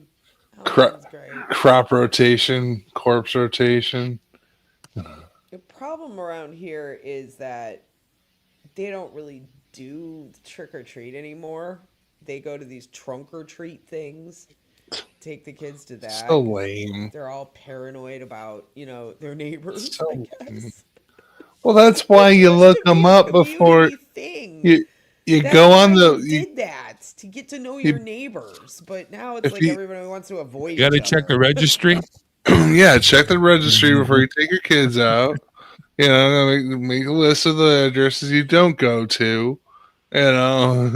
Cro- Halloween's great. crop rotation, corpse rotation. The problem around here is that they don't really do trick or treat anymore. They go to these trunk or treat things, take the kids to So that because lame. they're all paranoid about, their neighbors, I So lame. guess. Well, that's why It you used look to them be a up before community thing. you That's go why on you the did that, to get to know your you, neighbors. But now it's if like you everybody wants to avoid You got each to check the other. registry. yeah, check the registry before you take your kids out. Make a list of the addresses you don't go to. You know,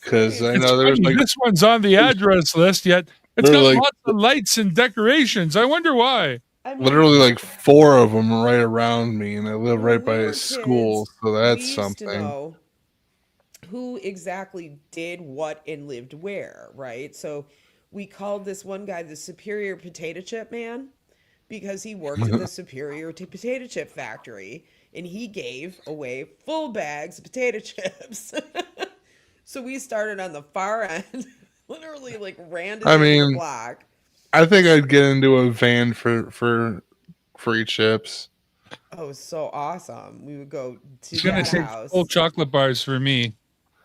because I It's Seriously. know funny. This one's on the address list, yet it's there's got like lots of lights and decorations. I wonder why. I mean, literally like four of them right around me, and I live when right we by a were school, kids, so we that's used to something. know who exactly did what and lived where, right? So we called this one guy the Superior Potato Chip Man because he worked at the Superior Potato Chip Factory and he gave away full bags of potato chips. So we started on the far end Literally, like, ran to I the end of the mean, block. I think I'd get into a van for free chips. Oh, it was so awesome. We would go I to was gonna that say full house, chocolate bars for me,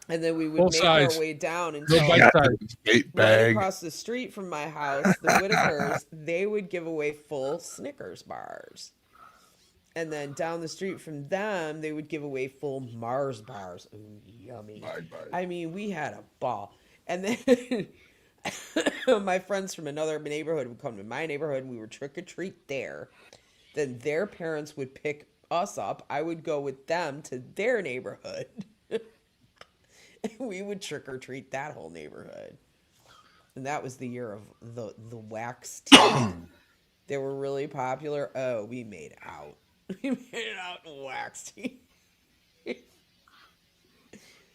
and then we would full make our size, way down no until bite Got size. this bait right bag. across the street from my house, the Whitakers, they would give away full Snickers bars. And then down the street from them, they would give away full Mars bars. Ooh, yummy. Bye bye. I mean, we had a ball. And then my friends from another neighborhood would come to my neighborhood, and we would trick or treat there. Then their parents would pick us up. I would go with them to their neighborhood. And we would trick or treat that whole neighborhood. And that was the year of the wax teeth. They were really popular. Oh, we made out. We made it out in wax teeth.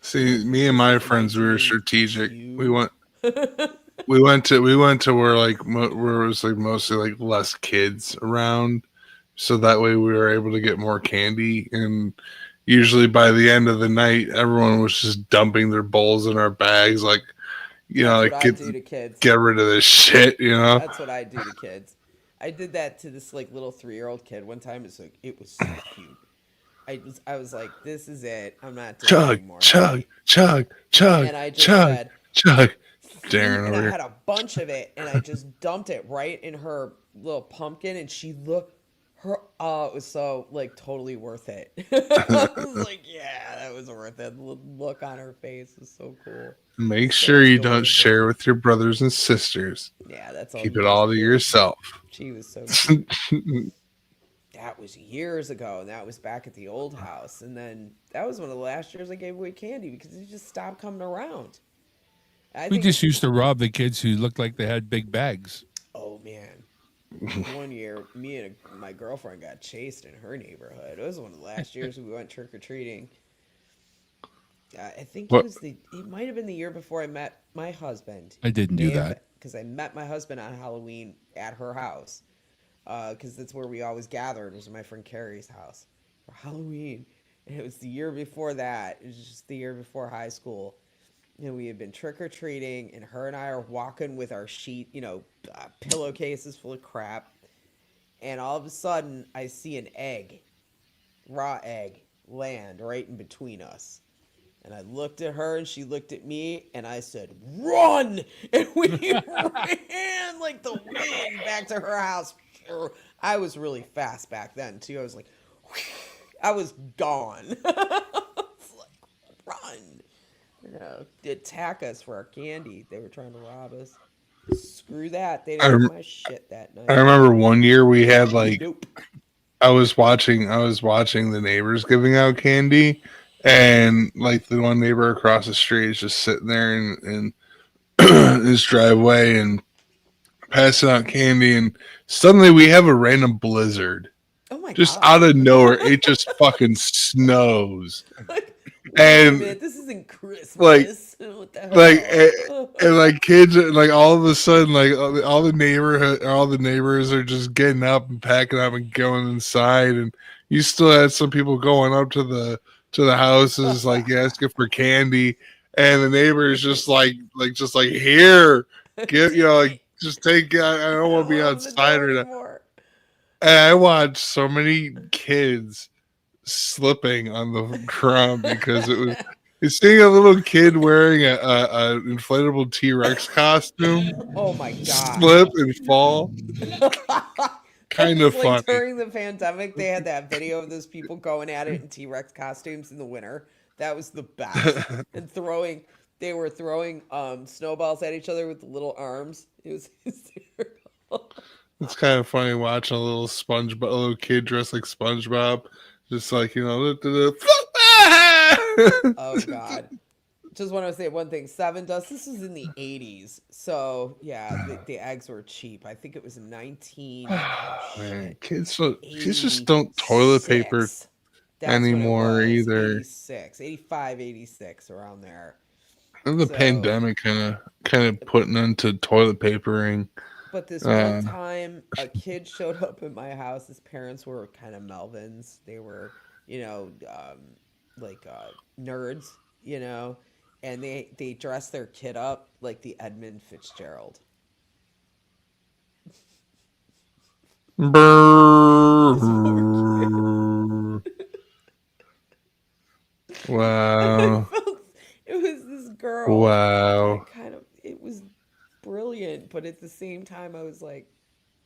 See, me and This my was friends, we were strategic. 1982. We went to where where it was like mostly like less kids around, so that way we were able to get more candy. And usually by the end of the night, everyone was just dumping their bowls in our bags, like That's what like I do to kids. get rid of this shit, you know. That's what I do to kids. I did that to this like little 3-year-old kid one time. It was so cute. I was like, this is it. I'm not doing it Chug, anymore. chug, chug, chug, And I just chug, said, chug. and Darren I over had a bunch of it, and I just dumped it right in her little pumpkin, and she looked her. Oh, it was so like totally worth it. I was like, yeah, that was worth it. The look on her face was so cool, Make so sure you don't adorable. share with your brothers and sisters. Yeah, that's all Keep it you just all to did. yourself. She was so cute. That was years ago, and that was back at the old house. And then that was one of the last years I gave away candy because it just stopped coming around. I We think, just used to rob the kids who looked like they had big bags. oh man, one year me and my girlfriend got chased in her neighborhood. It was one of the last years we went trick or treating. I think What? it might have been the year before I met my husband. I didn't do May have that. because I met my husband on Halloween at her house. Because that's where we always gathered. Was my friend Carrie's house for Halloween, and it was the year before that. It was just the year before high school, and we had been trick or treating, and her and I are walking with our sheet, pillowcases full of crap, and all of a sudden I see an egg, raw egg, land right in between us. And I looked at her and she looked at me and I said, run! And we ran like the wind back to her house. I was really fast back then too. I was like, I was gone. It's like, run. Attack us for our candy. They were trying to rob us. Screw that. They I, didn't get rem- my shit that I night. remember one year we had like Nope. I was watching the neighbors giving out candy, and like the one neighbor across the street is just sitting there in his driveway and passing out candy, and suddenly we have a random blizzard Oh my just god. out of nowhere. It just fucking snows, Like, wait a and minute, this isn't like Christmas. What the like hell? and like kids like all of a sudden like all the neighborhood all the neighbors are just getting up and packing up and going inside, and you still had some people going up to the houses like asking for candy, and the neighbors just like here get like Take it. just take I I don't want to don't be open the outside door or that. anymore. And I watched so many kids slipping on the ground because it was seeing a little kid wearing a inflatable T-Rex costume Oh my god. slip and fall. That Kind was of like funny. during the pandemic, they had that video of those people going at it in T Rex costumes in the winter. That was the best. And they were throwing snowballs at each other with the little arms. It was hysterical. It's kind of funny watching a little kid dressed like SpongeBob, just like Oh god. Just want to say one thing. Seven Dust. This was in the 80s, so yeah, the eggs were cheap. I think it was 19. Oh Man, shit, kids just don't toilet paper 86. That's when it anymore was. either. 86, 85, 86, around there. And the So, pandemic kind of putting into toilet papering. but this one Uh, time, a kid showed up at my house. His parents were kind of Melvins. They were, you know, like nerds, you know. and they dress their kid up like the Edmund Fitzgerald. This poor kid. Brrr. I Wow. felt it was this girl, and Wow. it was brilliant, but at the same time, I was like,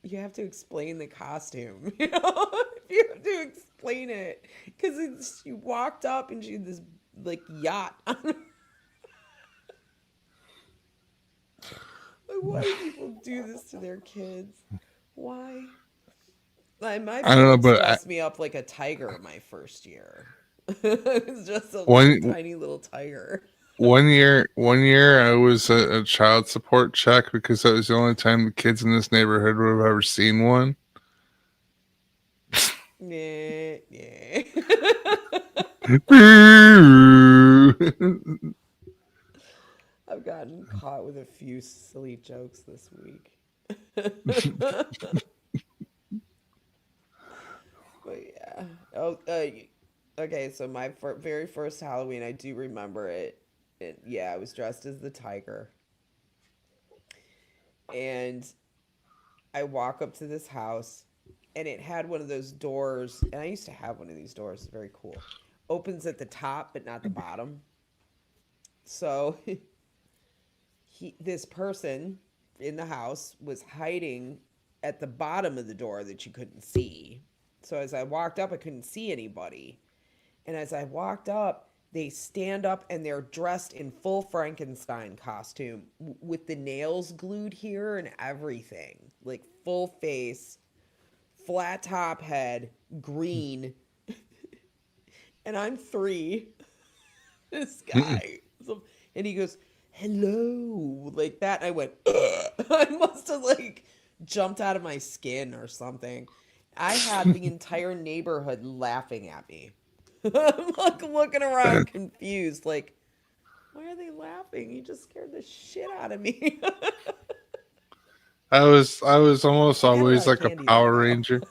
you have to explain the costume, you know? You have to explain it because she walked up and she had this like yacht on her. Like, why do people do this to their kids? Why? Like, my I don't know, parents but dressed me up like a tiger my first year. It was just a one tiny little tiger. one year I was a child support check because that was the only time the kids in this neighborhood would have ever seen one. Yeah, yeah. I've gotten caught with a few silly jokes this week. But yeah. Oh, okay. So my very first Halloween, I do remember it. Yeah, I was dressed as the tiger, and I walk up to this house, and it had one of those doors, and I used to have one of these doors. It's very cool. Opens at the top, but not the bottom. So this person in the house was hiding at the bottom of the door that you couldn't see. So as I walked up, I couldn't see anybody. And as I walked up, they stand up and they're dressed in full Frankenstein costume with the nails glued here and everything. Like full face, flat top head, green. And I'm 3. This guy. And he goes, hello, like that. And I went, ugh. I must have like jumped out of my skin or something. I had the entire neighborhood laughing at me. I'm like looking around confused, like, why are they laughing? You just scared the shit out of me. I was almost I got a always lot of like a candy though, Power though. Ranger.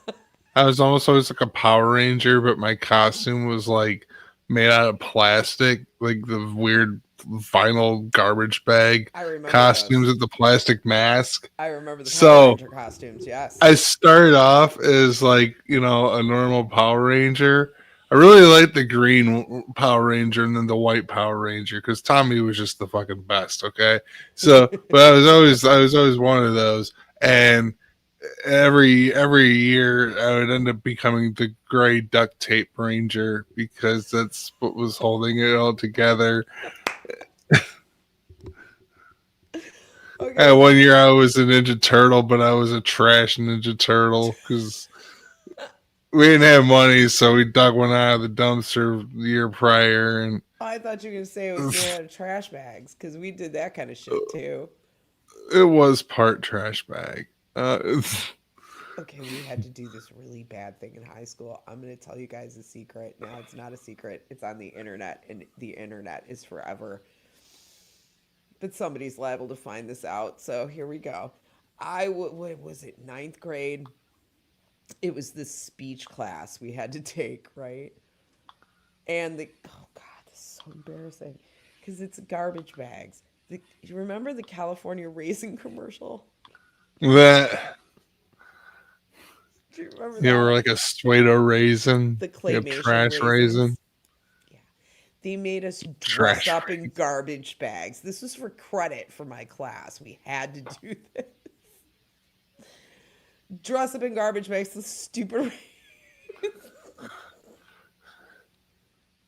I was almost always like a Power Ranger, but my costume was like made out of plastic, like the weird vinyl garbage bag I remember costumes those. with the plastic mask. I remember the Power So Ranger costumes, yes. I started off as like, a normal Power Ranger. I really liked the green Power Ranger and then the white Power Ranger because Tommy was just the fucking best. Okay, so but I was always one of those, and every year I would end up becoming the gray duct tape ranger because that's what was holding it all together. Okay, And so one year I was a Ninja Turtle, but I was a trash Ninja Turtle because we didn't have money, so we dug one out of the dumpster the year prior, and I thought you were gonna say it was made out of trash bags because we did that kind of shit too. it was part trash bag. Uh, Okay, we had to do this really bad thing in high school. I'm going to tell you guys a secret. Now, it's not a secret. It's on the internet, and the internet is forever. But somebody's liable to find this out. So here we go. What was it, ninth grade? It was this speech class we had to take, right? And oh God, this is so embarrassing because it's garbage bags. You remember the California raisin commercial? that Do you remember you were that? like a Suedo raisin, The you claymation trash raisin, raisins. Yeah. They made us dress trash up in raisin. garbage bags. This was for credit for my class. We had to do this. Dress up in garbage bags. The stupid.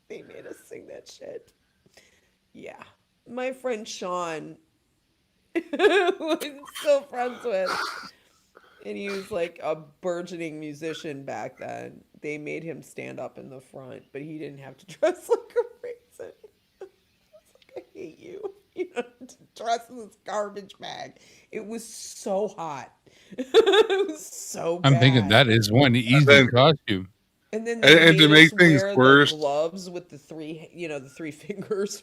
They made us sing that shit. Yeah. My friend Sean, who I'm still friends with, and he was like a burgeoning musician back then. They made him stand up in the front, but he didn't have to dress like a raisin. I was like, I hate you. You know, to dress in this garbage bag. It was so hot. It was so I'm thinking bad. that is one And easy then, costume. And then they and to made us make things wear the worse, gloves with the three fingers.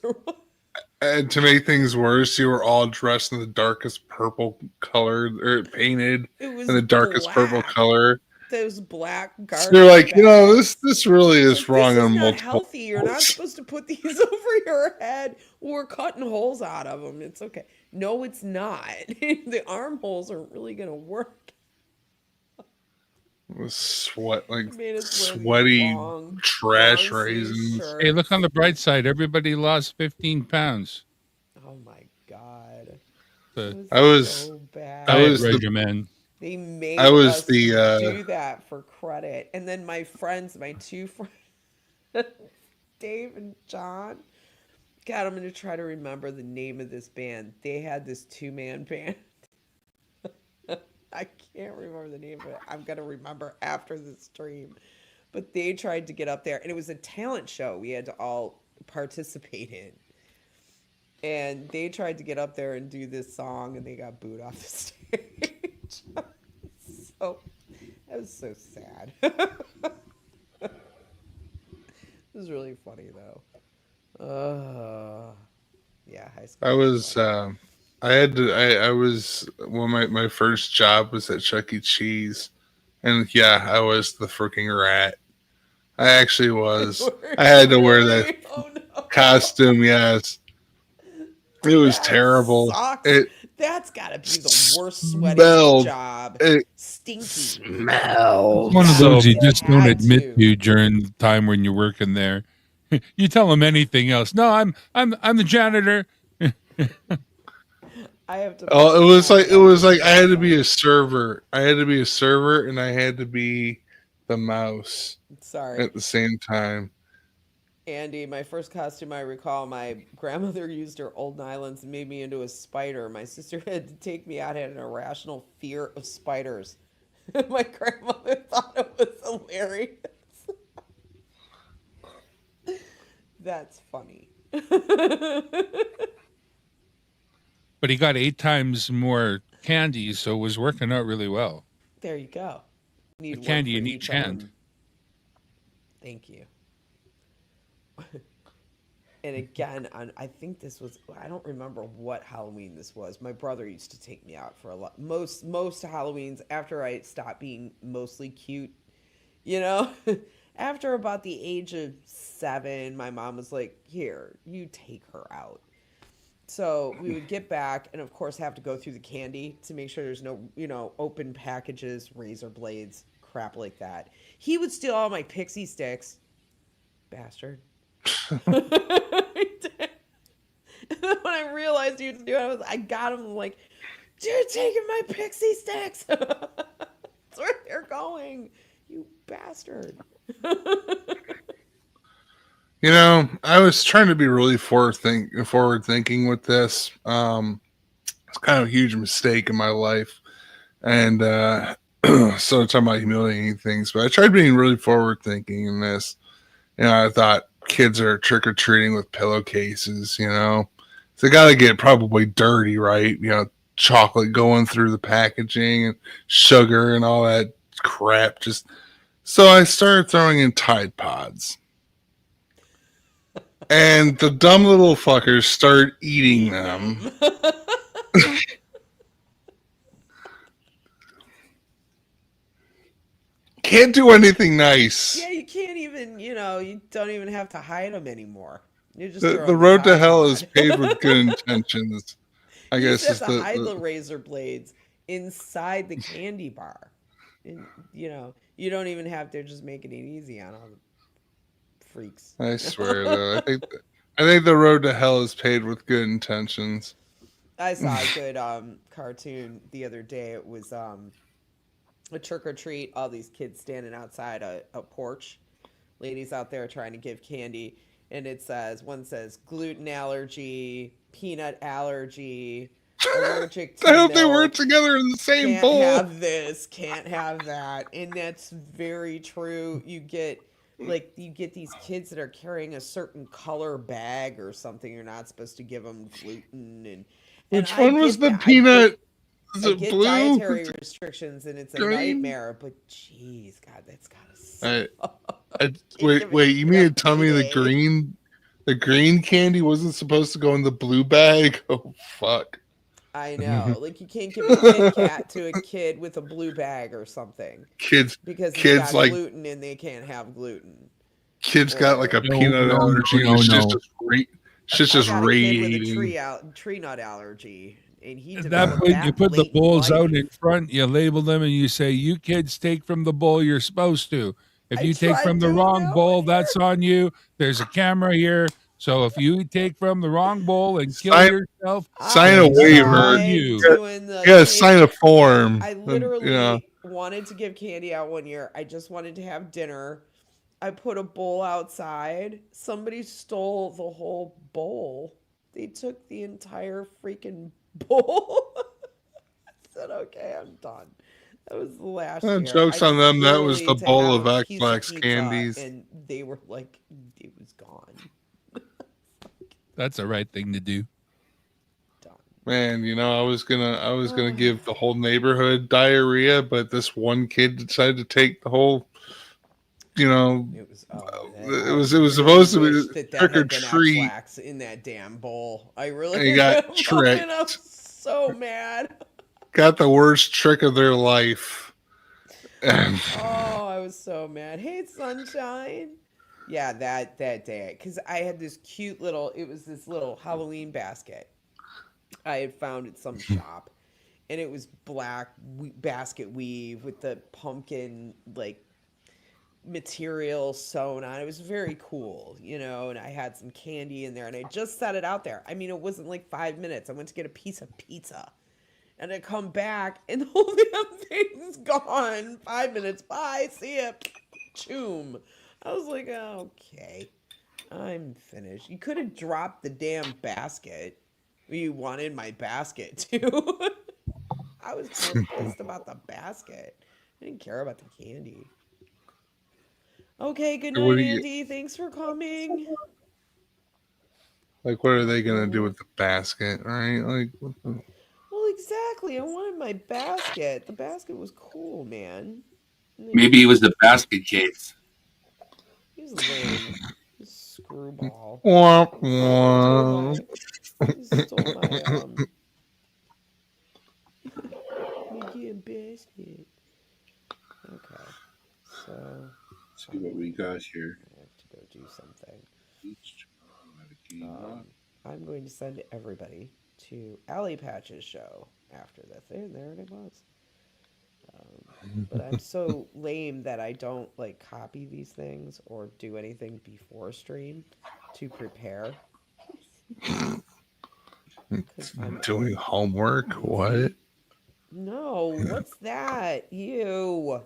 And to make things worse, you were all dressed in the darkest purple color, or painted It in was the darkest purple black. color. those black So they're garbage like, bags. this really It's is like, this wrong is on not multiple healthy. You're not levels. supposed to put these over your head. We're cutting holes out of them. It's okay. No, it's not. The armholes aren't really going to work. With sweat, like They made us wear these sweaty long, trash long sleeve raisins. Hey, look on shirts. the bright side. Everybody lost 15 pounds. Oh my God. It The was I was, so I bad. diet was the, regimen. They I made was us the, do that for credit. And then my friends, my two friends, Dave and John, God, I'm going to try to remember the name of this band. They had this two-man band. I can't remember the name of it. I'm going to remember after the stream. But they tried to get up there, and it was a talent show we had to all participate in. And they tried to get up there and do this song, and they got booed off the stage. So that was so sad. It was really funny though. Yeah, high school I was was, fun. I was, well, my first job was at Chuck E. Cheese. And yeah, I was the freaking rat. I actually was. Were I you had to wear that really? Oh no. costume, yes. It was That terrible. sucks. It That's gotta be the worst sweatiest smelled. job. It Stinky. It's smelled one of Yeah, so those you it just don't had admit to. to during the time when you're working there. You tell them anything else. No, I'm the janitor. I have to put Oh, the it was sunglasses like I had to back be on. a server. I had to be a server and I had to be the mouse Sorry. at the same time. Andy, my first costume I recall, my grandmother used her old nylons and made me into a spider. My sister had to take me out, had an irrational fear of spiders. My grandmother thought it was hilarious. That's funny. But he got 8 times more candy, so it was working out really well. There you go. A Need work candy for in each each hand. own. Thank you. And again, I think this was, I don't remember what Halloween this was. My brother used to take me out for a lot. Most Halloweens after I stopped being mostly cute, you know? After about the age of 7, my mom was like, "Here, you take her out." So we would get back and of course have to go through the candy to make sure there's no, open packages, razor blades, crap like that. He would steal all my pixie sticks. Bastard. And then when I realized he was doing it, I got him like, "You're taking my pixie sticks." That's where they're going. You bastard. I was trying to be really forward thinking with this. It's kind of a huge mistake in my life, and so talking about humiliating things. But I tried being really forward thinking in this. I thought kids are trick or treating with pillowcases. So they got to get probably dirty, right? Chocolate going through the packaging and sugar and all that crap. Just so I started throwing in Tide Pods. And the dumb little fuckers start eating them. Can't do anything nice. Yeah, you can't even, you don't even have to hide them anymore. You just The, throw the them the road to Tide hell is Pod. paved with good intentions. I You used guess to have is to hide the the razor blades inside the candy bar. And, you don't even have to just making it easy on all the freaks. I swear though. I think the road to hell is paved with good intentions. I saw a good cartoon the other day. It was a trick or treat, all these kids standing outside a porch, ladies out there trying to give candy, and one says gluten allergy, peanut allergy, allergic I to hope they weren't milk, together in the same can't bowl. have this, can't have that. And that's very true. You get these kids that are carrying a certain color bag or something. You're not supposed to give them gluten, and Which I one was get the that. I peanut? get Is I it get blue? dietary restrictions and it's a Green? nightmare, but jeez, God, that's gotta I, suck. Kid giving wait. You peanut mean to tell me payday. the green candy wasn't supposed to go in the blue bag? Oh fuck! I know. Like you can't give a Kit Kat to a kid with a blue bag or something kids because it's kids got like gluten and they can't have gluten. kids got like a Or No, peanut no, no, allergy and no, no. it's I just got a kid with a radiating. tree nut allergy, and he At that developed point, you that put the late in bowls out life. in front, you label them, and you say, "You kids take from the bowl you're supposed to. If I you take tried from the doing wrong that one bowl, year. that's on you. There's a camera here. So if you take from the wrong bowl and kill Sign yourself, sign I a then that's waiver. on tried you." You doing the gotta sign candy. a form. I And, you know, literally wanted to give candy out one year. I just wanted to have dinner. I put a bowl outside. Somebody stole the whole bowl. They took the entire freaking bowl. I said, okay, I'm done. That was last year. I jokes on them. That was literally the to bowl have of a piece of X-Lax pizza, candies. and they were like, it was gone. That's the right thing to do. Done. Man, I was gonna Oh, give the whole neighborhood diarrhea, but this one kid decided to take the whole. You know, it was man, it I was really supposed to be wish that that trick or had been treat, X-Lax in that damn bowl. I really and he got at that moment I was tricked. so mad. Got the worst trick of their life. And Oh, I was so mad. Hey, sunshine. Yeah, that day, because I had this cute little. It was this little Halloween basket I had found at some shop, and it was black basket weave with the pumpkin like material sewn on. It was very cool, and I had some candy in there, and I just set it out there. I mean, it wasn't like 5 minutes. I went to get a piece of pizza, and I come back, and the whole damn thing's gone. 5 minutes, bye, see ya, choom. I was like, okay, I'm finished. You could have dropped the damn basket. You wanted my basket too. I was more pissed about the basket. I didn't care about the candy. Okay, good what night, do you Andy. Thanks for coming. like? What are they gonna do Oh, with the basket, right? Like, what the, well, exactly. I wanted my basket. The basket was cool, man. And they Maybe it just was the basket case. he's lame. He's screwball. womp Stole womp. my he stole my my damn basket. Okay, so Let's see what we got here. I have to go do something. Um, I'm going to send everybody to Alley Patch's show after this. There it was. But I'm so lame that I don't like copy these things or do anything before stream to prepare because I'm Doing homework? What? lazy. No, what's that? You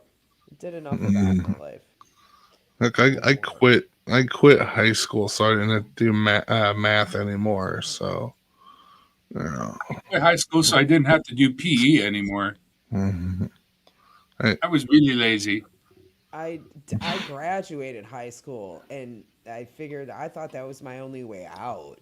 did enough of that in my life. Look, I Homework. quit. I quit high school, so I didn't do math anymore. So, you know, I high school, so I didn't have to do PE anymore. mhm. I, I was really lazy. I graduated high school and I thought that was my only way out.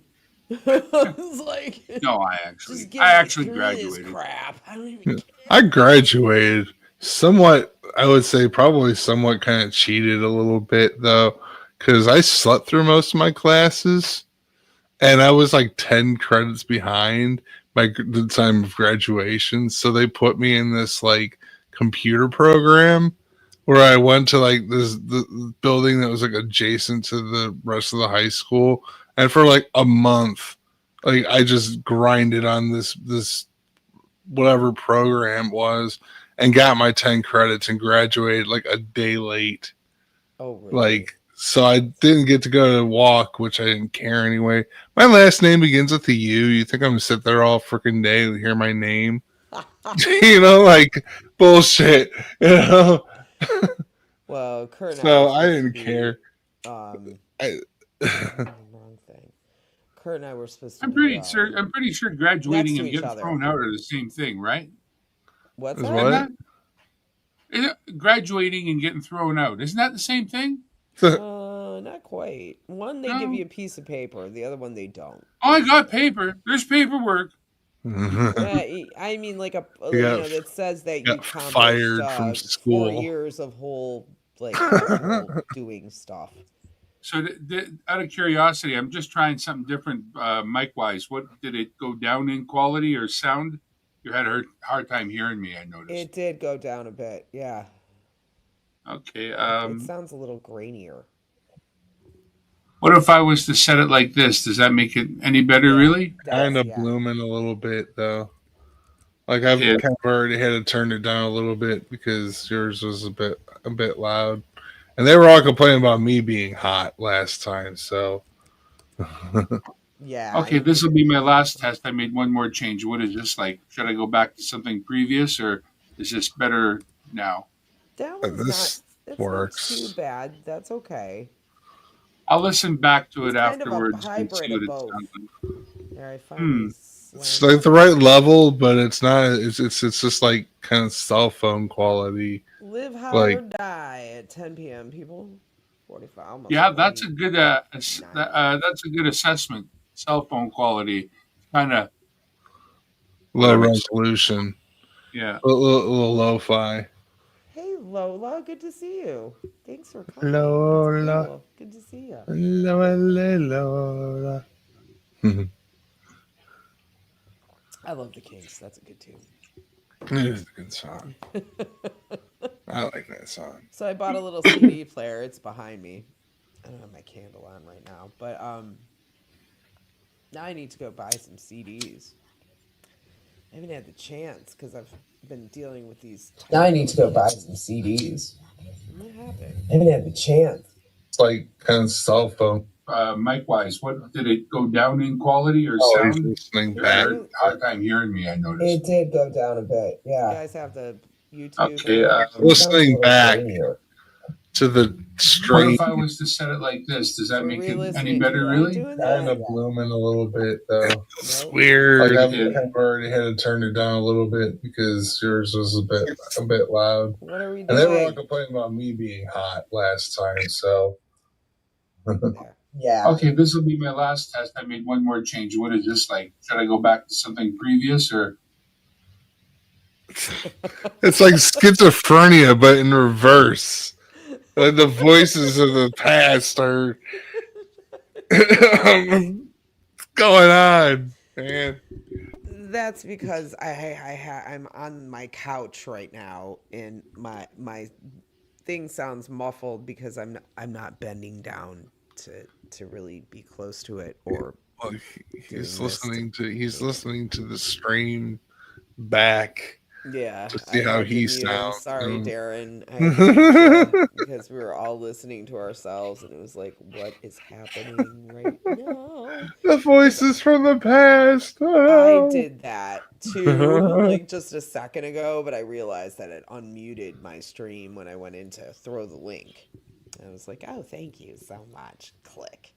I was like, No, just I get me actually through this graduated. crap. I don't even I care. graduated somewhat. I would say probably somewhat kind of cheated a little bit though, because I slept through most of my classes, and I was like 10 credits behind by the time of graduation. So they put me in this like computer program where I went to like the building that was like adjacent to the rest of the high school, and for like a month, like I just grinded on this whatever program it was and got my 10 credits and graduated like a day late. Oh, really? Like, so I didn't get to go to walk, which I didn't care anyway. My last name begins with a U. You think I'm gonna sit there all freaking day and hear my name? Like bullshit. You know. Well, Kurt and I were So I supposed to didn't be. care. Um, I, wrong thing. Kurt and I were supposed to I'm be pretty sure. I'm pretty sure next graduating to and each getting other. thrown out are the same thing, right? What's is that? Isn't what? that? Isn't graduating and getting thrown out? Isn't that the same thing? Not quite. One they give No. you a piece of paper. The other one they don't. Oh, I got paper. There's paperwork. you I mean, like got that says that you got accomplished fired from 4 school. years of whole like actual doing stuff. So, out of curiosity, I'm just trying something different, mic wise. What did it go down in quality or sound? You had a hard time hearing me. I noticed. It did go down a bit. Yeah. Okay. It sounds a little grainier. What if I was to set it like this? Does that make it any better? Yeah. Really? Kind That's of yeah. blooming a little bit though. Like I've Yeah. kind of already had to turn it down a little bit because yours was a bit loud, and they were all complaining about me being hot last time. So Yeah. Okay. This will be my last test. I made one more change. What is this like? Should I go back to something previous, or is this better now? That one's not. this It's not too works. bad. That's okay. I'll listen back to It's it kind of a afterwards and see hybrid what of it both. sounds like. There, I finally Hmm. It's slammed like the down. right level, but it's not. It's just like kind of cell phone quality. Live high or Like die at 10 p.m. People. 45, almost Yeah, that's a 49. good that's a good assessment. Cell phone quality, kind of low whatever. resolution, Yeah. a little lo-fi. Hey Lola, good to see you. Thanks for coming. That's Lola, cool. Good to see you. Lola, Lola. I love the Kinks. That's a good tune. It is a good song. I like that song. So I bought a little CD player. It's behind me. I don't have my candle on right now, but now I need to go buy some CDs. I haven't had the chance because I've been dealing with these. Now I need to go buy some CDs. What happened? I haven't had the chance. It's like kind of cell phone. Mic wise, what did it go down in quality or Oh, he's sound? listening You had back. a hard time hearing me. I noticed. It did go down a bit, You yeah. guys have the YouTube. Okay. on? Sounds a Listening little back grainier. to the What stream. if I was to set it like this? Does that So make it any re-listening. better? You like Really? doing Kind that? of blooming a little bit though. Nope. Like Weird. I've Yeah. kind of already had to turn it down a little bit because yours was a bit loud, What are we and they were all doing? complaining about me being hot last time. So There. Yeah. Okay, this will be my last test. I made one more change. What is this like? Should I go back to something previous, or it's like schizophrenia, but in reverse. Like the voices of the past are what's going on, man. That's because I'm on my couch right now, and my thing sounds muffled because I'm not bending down to really be close to it or Well, doing he's this. he's listening to the stream back Yeah, to I see how had to he mute him. sounds. Sorry, Darren. I had to mute you because we were all listening to ourselves, and it was like, what is happening right now? The voices from the past. I Oh. did that too, like just a second ago, but I realized that it unmuted my stream when I went in to throw the link. I was like, oh, thank you so much. Click.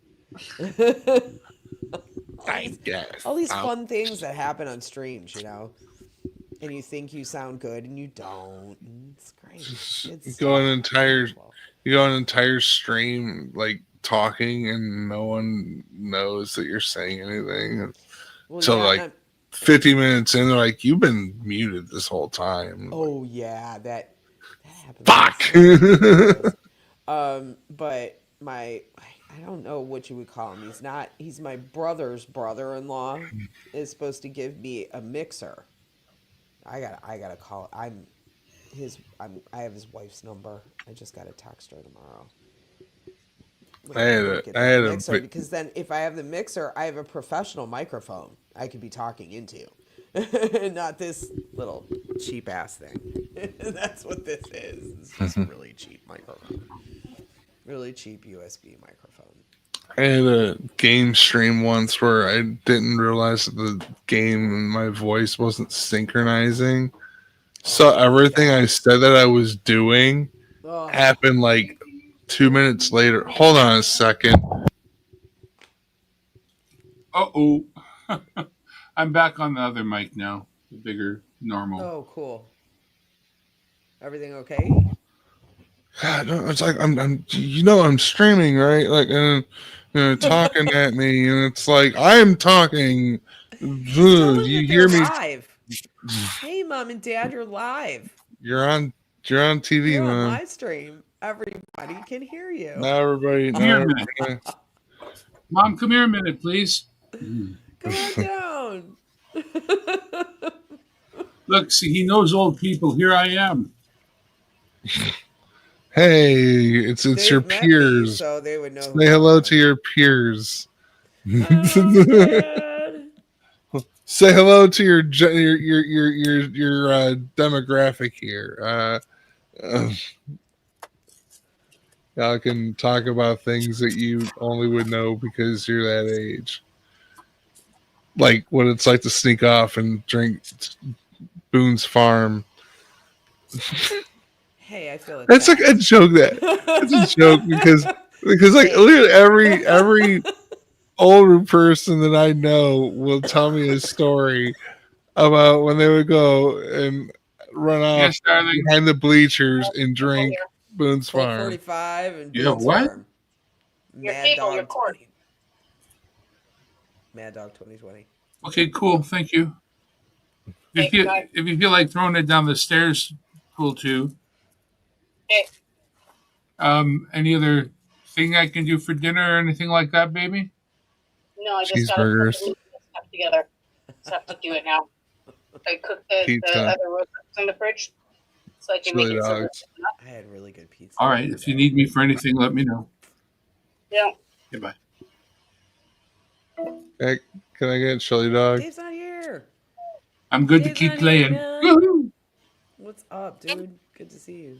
I guess. All these fun things that happen on streams, and you think you sound good and you don't. And it's great. It's Go an so entire wonderful. you go an entire stream like talking and no one knows that you're saying anything. Well, So yeah. like 50 minutes in, they're like, you've been muted this whole time. Oh yeah, that happens. Fuck. But I don't know what you would call him. He's my brother's brother-in-law is supposed to give me a mixer. I gotta call. I have his wife's number. I just gotta text her tomorrow. I had Get a, I that had mixer a, because then if I have the mixer, I have a professional microphone I could be talking into, not this little cheap ass thing. That's what this is. It's just a really cheap microphone, really cheap USB microphone. I had a game stream once where I didn't realize that the game and my voice wasn't synchronizing. So everything I said that I was doing Oh, happened like 2 minutes later. Hold on a second. oh, I'm back on the other mic now, the bigger normal. oh, cool. Everything okay? God, no, it's like I'm streaming, right? Like, talking at me, and it's like I'm talking. Tell them You that hear they're me? live. Hey, mom and dad, you're live. You're on TV, You're on man. live stream. Everybody can hear you. Now everybody, Come here a now minute. everybody- Mom, come here a minute, please. Come on down. Look, see, he knows old people. Here I am. hey, it's your They've met me, peers. so they would know who Say hello I to am. your peers. Oh, Dad. Say hello to your demographic here. Y'all can talk about things that you only would know because you're that age. Like what it's like to sneak off and drink Boone's Farm. Hey, I feel That's like a attacked. joke. That's a joke because like Hey. look at every older person that I know will tell me a story about when they would go and run off Yes, darling. behind the bleachers and drink Boone's Colt Farm. 45 and You have Boone's what? Farm. Mad Dog 20. Mad Dog 2020. Okay, cool. Thank you. If you feel like throwing it down the stairs, cool too. Any other thing I can do for dinner or anything like that, baby? No, I just got to put Cheeseburgers, the stuff together. Just have to do it now. I cooked the pizza, other roast in the fridge, so I can make chili it so dogs. I had really good pizza. All right. If you need me for anything, let me know. yeah. Goodbye. Hey, can I get chili dog? Dave's not here. I'm good to Dave's keep not here, playing. man. Woohoo! What's up, dude? Good to see you.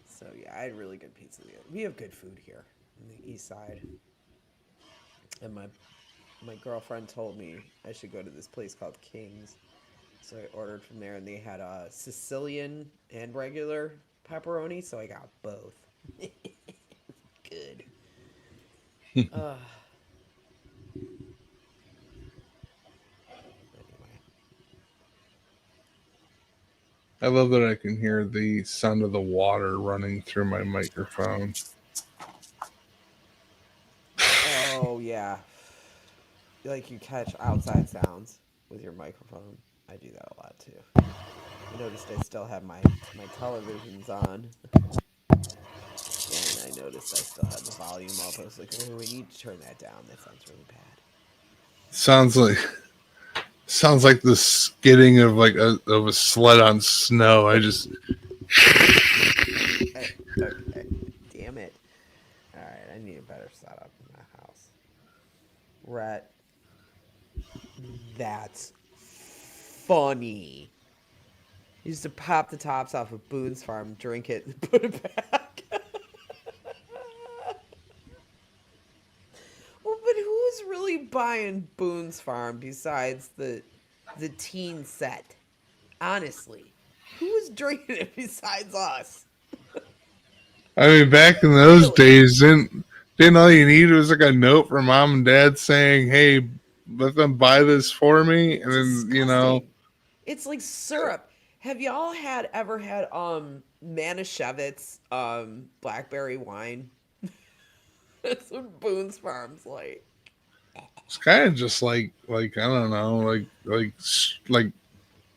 So yeah, I had really good pizza. We have good food here on the east side. And my girlfriend told me I should go to this place called King's. So I ordered from there, and they had a Sicilian and regular pepperoni, so I got both. Good. Anyway. I love that I can hear the sound of the water running through my microphone. Oh yeah. Like you catch outside sounds with your microphone. I do that a lot too. I noticed I still have my televisions on. And I noticed I still had the volume up. I was like, oh, we need to turn that down. That sounds really bad. Sounds like the skidding of of a sled on snow. I just Okay. Damn it. Alright, I need a better setup in my house. Rhett. That's funny. You used to pop the tops off of Boone's Farm, drink it, and put it back. Well, but who's really buying Boone's Farm besides the teen set? Honestly, who was drinking it besides us? I mean, back in those Really? days, didn't all you need was like a note from mom and dad saying, "Hey, let them buy this for me," and then Disgusting. It's like syrup. Have y'all ever had Manischewitz blackberry wine? That's what Boone's Farm's like. it's kind of just like I don't know, like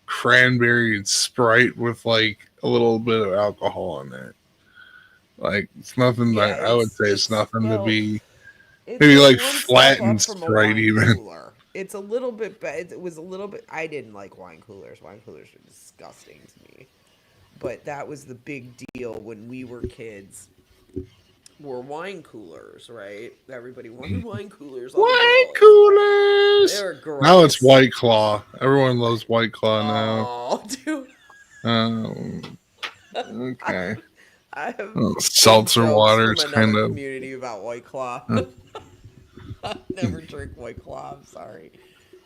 cranberry and Sprite with like a little bit of alcohol in it. Like it's nothing. Yeah, I would say it's nothing to be it's maybe like one step flattened up from a Sprite wine even. cooler. It's a little bit bad. It was a little bit. I didn't like wine coolers. Wine coolers are disgusting to me. But that was the big deal when we were kids. Were wine coolers, right? Everybody wanted wine coolers. All the White girls. They coolers. were gross. Now it's White Claw. Everyone loves White Claw now. Oh, dude. Okay. I have Seltzer jokes water from is another kind of. community about White Claw. I never drink White Claw. I'm sorry.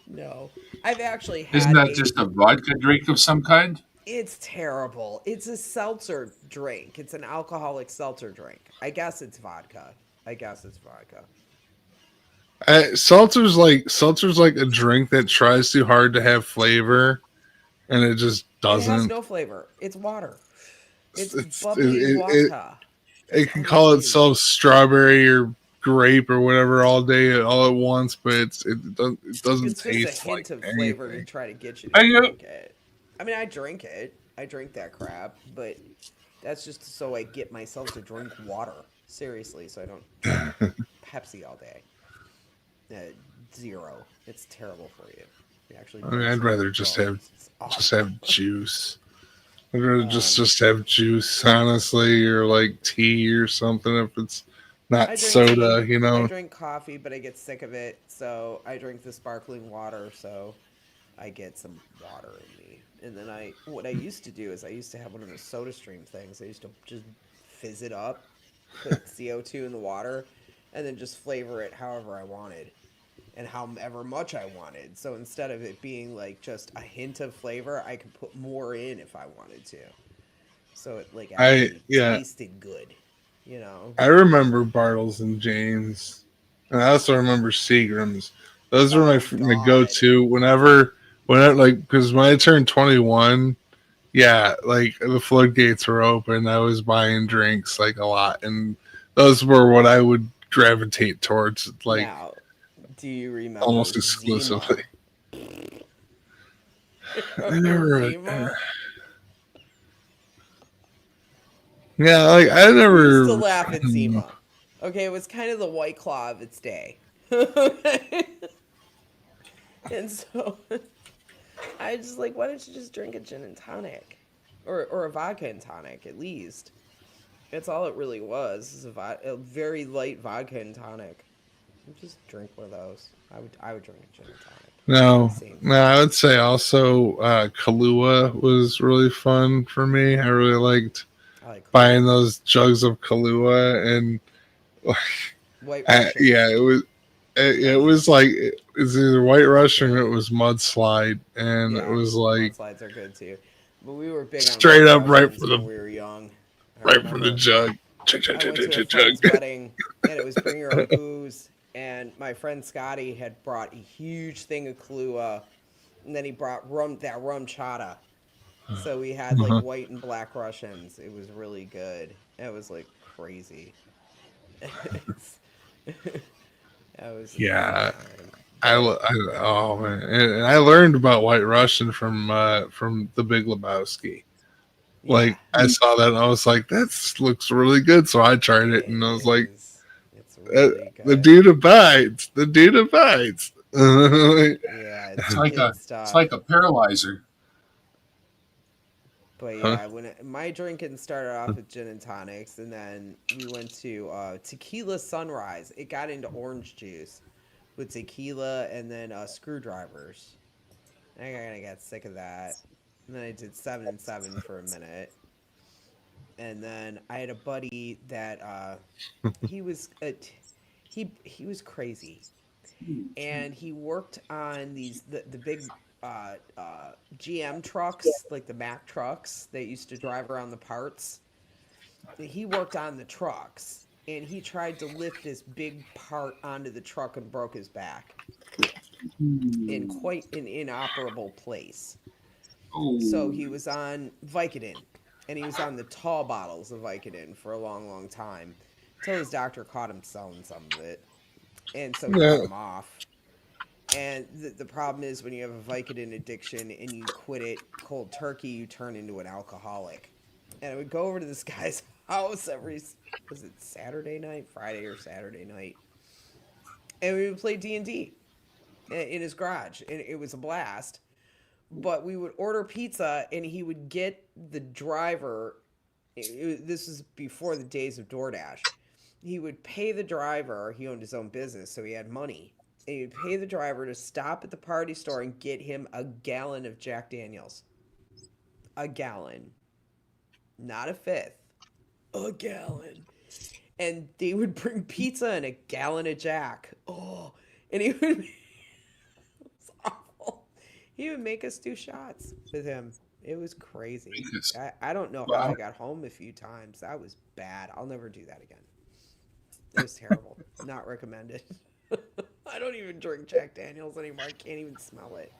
No, I've actually had. Isn't that just a vodka drink of some kind? It's terrible. It's a seltzer drink. It's an alcoholic seltzer drink. I guess it's vodka. Seltzer's like a drink that tries too hard to have flavor, and it just It has doesn't. no flavor. It's water. It's It's bubbly vodka. it can call itself strawberry or grape or whatever all day all at once, but it doesn't It's just a taste like hint of flavor to anything. try to get you to Thank you. drink it. I mean, I drink it. I drink that crap, but that's just so I get myself to drink water. Seriously, so I don't drink Pepsi all day. Uh, Zero. It's terrible for you. It actually I mean, breaks I'd down your rather bones. It's just awful. have juice. I'd rather Um, just have juice, honestly, or like tea or something if it's I not drink tea. soda, you I know. drink coffee, but I get sick of it, so I drink the sparkling water. So I get some water in me. And then what I used to do is I used to have one of those Soda Stream things. I used to just fizz it up, put CO2 in the water, and then just flavor it however I wanted and however much I wanted. So instead of it being like just a hint of flavor, I could put more in if I wanted to. So it like I actually yeah, tasted good, you know? I remember Bartles and James, and I also remember Seagram's. Those were Oh my God. go-to whenever like because when I turned 21, yeah, like the floodgates were open. I was buying drinks like a lot, and those were what I would gravitate towards, like Now, do you remember almost Zima? exclusively. I Remember never, Zima? yeah, like I We used to never. laugh at Hmm, Zima. Okay, it was kind of the White Claw of its day. Okay? And so I just like, why don't you just drink a gin and tonic? Or a vodka and tonic, at least. That's all it really was, is a very light vodka and tonic. Just drink one of those. I would drink a gin and tonic. no, Same no, thing. I would say also Kahlua was really fun for me. I really liked I like buying Kahlua. those jugs of Kahlua, and White Russian. yeah, it was like it's either White Russian or it was Mudslide, and it Yeah, was like mudslides are good too. But we were big on straight White up Russians when we were young. I right from the remember jug. Chug, chug, I chug, went chug, to a chug, chug. friend's wedding and it was bring your own booze. And my friend Scotty had brought a huge thing of Kahlua, and then he brought rum chata. So we had like Uh-huh. white and black Russians. It was really good. It was like crazy. It's, that was a good Yeah, time. But oh man, and I learned about White Russian from The Big Lebowski. yeah, Like I saw that and I was like, that looks really good. So I tried it it and I was like, is. It's really the good. dude abides. The dude abides. Yeah, It's it's like good it's stuff. like a paralyzer. But Huh? yeah, my drinking started off with gin and tonics, and then we went to tequila sunrise. It got into orange juice with tequila and then screwdrivers. I kind of got sick of that. And then I did 7 and 7 for a minute, and then I had a buddy that he was he was crazy, and he worked on the big GM trucks, like the Mack trucks that used to drive around the parts. He worked on the trucks, and he tried to lift this big part onto the truck and broke his back in quite an inoperable place. So Oh, he was on Vicodin, and he was on the tall bottles of Vicodin for a long, long time, until his doctor caught him selling some of it, and so he cut Yeah. him off. And the problem is when you have a Vicodin addiction and you quit it cold turkey, you turn into an alcoholic. And I would go over to this guy's house was it Saturday night, Friday or Saturday night, and we would play D&D in his garage, and it was a blast. But we would order pizza, and he would get the driver. This was before the days of DoorDash. He would pay the driver. He owned his own business, so he had money. And he would pay the driver to stop at the party store and get him a gallon of Jack Daniels. A gallon, not a fifth. A gallon. And they would bring pizza and a gallon of Jack. Oh, and he would. It's awful. He would make us do shots with him. It was crazy. goodness. I don't know how I Wow. got home a few times. That was bad. I'll never do that again. It was terrible. Not recommended. I don't even drink Jack Daniels anymore. I can't even smell it.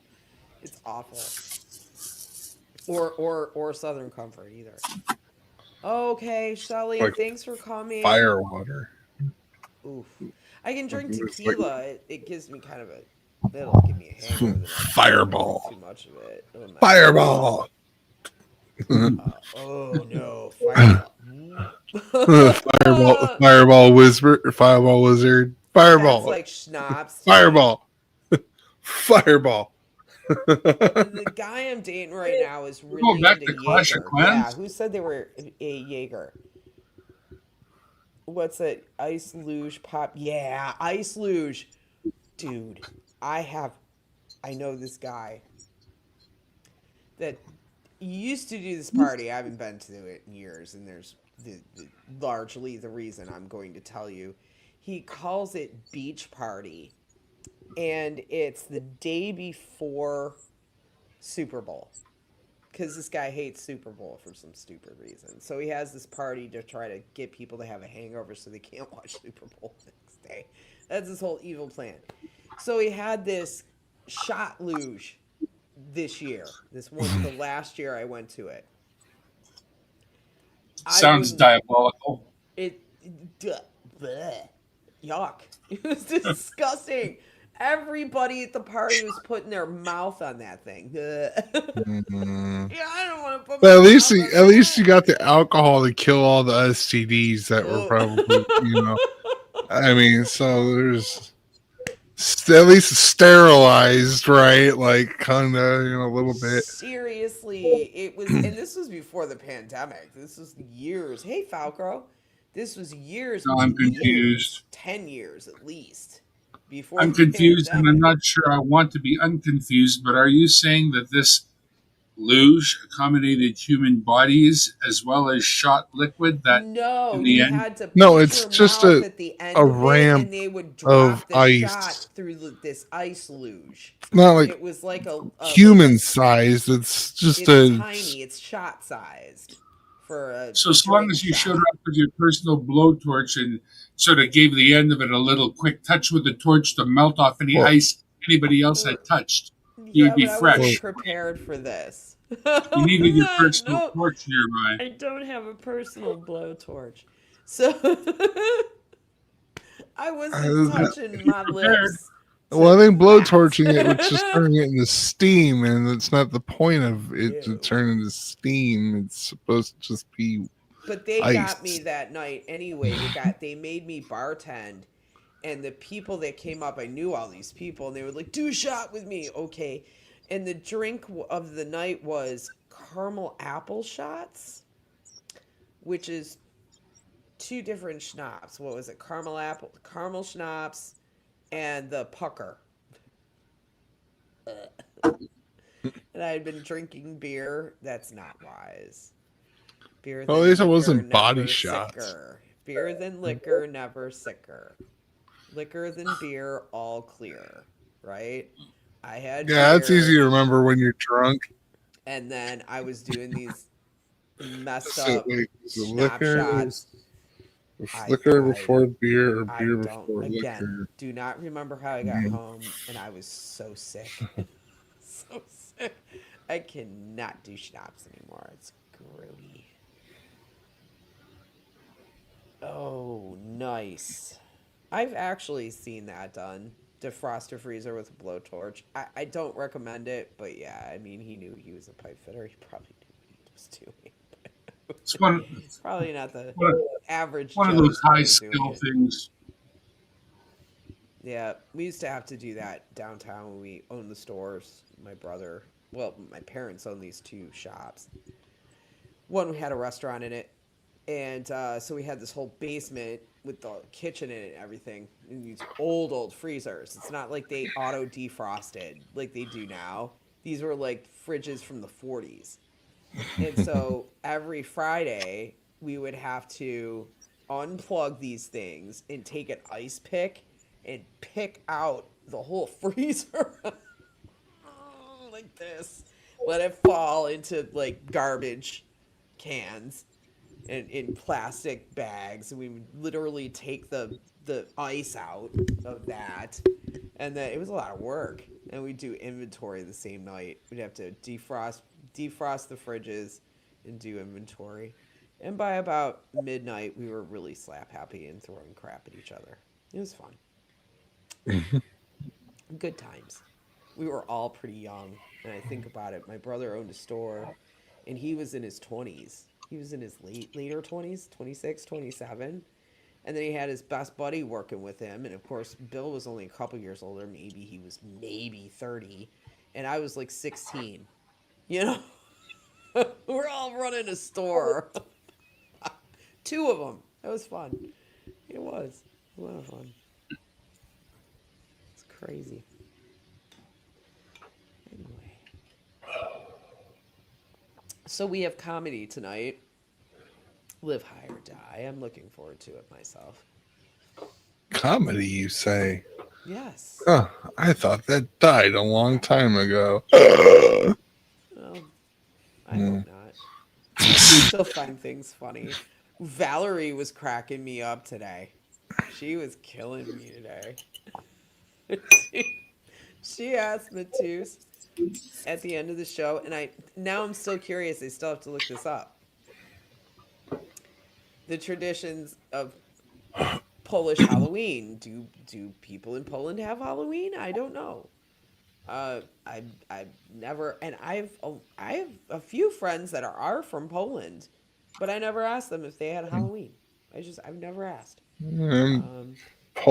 It's awful. Or Southern Comfort either. Okay, Shelly, Like thanks for coming. fire water. Oof. I can drink It's like tequila. It gives me kind of a. It'll give me a hangover the next day if I drink fireball. too much of it. It'll mess me up. Fireball. Oh no, fireball. Fireball whisper, fireball wizard, That's fireball, like schnapps to me. fireball, fireball. The guy I'm dating right now is We're going really back into to Clash of Jaeger. Yeah, Clans. who said they were a Jaeger? What's it? Ice luge pop? Yeah, ice luge. Dude, I have I know this guy that used to do this party. I haven't been to it in years, and there's largely the reason I'm going to tell you. He calls it beach party, and it's the day before Super Bowl because this guy hates Super Bowl for some stupid reason. So he has this party to try to get people to have a hangover so they can't watch Super Bowl the next day. That's his whole evil plan. So he had this shot luge this year. The last year I went to it. I Sounds wouldn't. diabolical. It. Duh, bleh, yuck. It was disgusting. Everybody at the party was putting their mouth on that thing. Yeah, Mhm. I don't want to put But my at least, mouth on at least you that. got the alcohol to kill all the STDs that were Ugh. probably, I mean, so there's at least sterilized, right? Like, kind of, a little bit. Seriously, it was, and this was before the pandemic. This was years. Hey, Falcro, this was years, No, I'm confused. 10 years at least before I'm the confused, and I'm pandemic. not sure I want to be unconfused. But are you saying that this luge accommodated human bodies as well as shot liquid? That No, in the you end, had to No, put it's your just mouth a at the a end of it, ramp and they would of drop the shot ice. through this ice luge. Not like It was human sized. It's just it's a. tiny. It's shot sized for so long drink as you showed shot. up with your personal blowtorch and sort of gave the end of it a little quick touch with the torch to melt off any Well, ice anybody else had touched, you would Yeah, be but I wasn't well, fresh. prepared for this. You needed your personal No, torch nearby. I don't have a personal blowtorch. So I wasn't I, touching Be my prepared. lips well, to I think that. blowtorching it would just turn it into steam, and it's not the point of it to No. turn into steam. It's supposed to just be But they got me ice. that night anyway. They made me bartend, and the people that came up, I knew all these people, and they were like, "Do a shot with me." Okay. And the drink of the night was caramel apple shots, which is two different schnapps. What was it? Caramel schnapps, and the pucker. And I had been drinking beer. That's not wise. Beer Well, at than least it liquor, wasn't body never shots. sicker. Beer than liquor, never sicker. Liquor than beer, all clear. Right? I had Yeah, it's easy beer, to remember when you're drunk. and then I was doing these messed So, up wait, is it schnapps liquor? shots. I Liquor I before beer or I beer don't before again liquor? do not remember how I got Mm. home, and I was so sick. So sick. I cannot do schnapps anymore. It's grody. Oh, nice. I've actually seen that done. Defrost a freezer with a blowtorch. I don't recommend it, but yeah, I mean, he knew he was a pipe fitter. He probably knew what he was doing. It's one, Probably not the one, of, average one of those Joe's high way of doing skill it. things. Yeah, we used to have to do that downtown when we owned the stores. My parents owned these two shops. One had a restaurant in it, and so we had this whole basement with the kitchen in it and everything, and these old freezers. It's not like they auto defrosted like they do now. These were like fridges from the 40s. And so every Friday, we would have to unplug these things and take an ice pick and pick out the whole freezer like this. Let it fall into like garbage cans and in plastic bags. And we would literally take the ice out of that. And then it was a lot of work. And we'd do inventory the same night. We'd have to defrost the fridges and do inventory. And by about midnight, we were really slap happy and throwing crap at each other. It was fun. Good times. We were all pretty young. And I think about it. My brother owned a store, and he was in his 20s. He was in his later 20s, 26, 27. And then he had his best buddy working with him. And of course, Bill was only a couple years older. Maybe he was maybe 30. And I was like 16. You know, we're all running a store. Two of them. That was fun. It was. A lot of fun. It's crazy. Anyway. So we have comedy tonight. Live High or Die. I'm looking forward to it myself. Comedy, you say? Yes. Oh, I thought that died a long time ago. Well, I hope not. I still find things funny. Valerie was cracking me up today. She was killing me today. she, she asked Matus at the end of the show, and I'm still curious. I still have to look this up. The traditions of Polish Halloween. Do people in Poland have Halloween? I don't know. I've never, and I have a few friends that are from Poland, but I never asked them if they had Halloween. I've never asked. Mm, Um,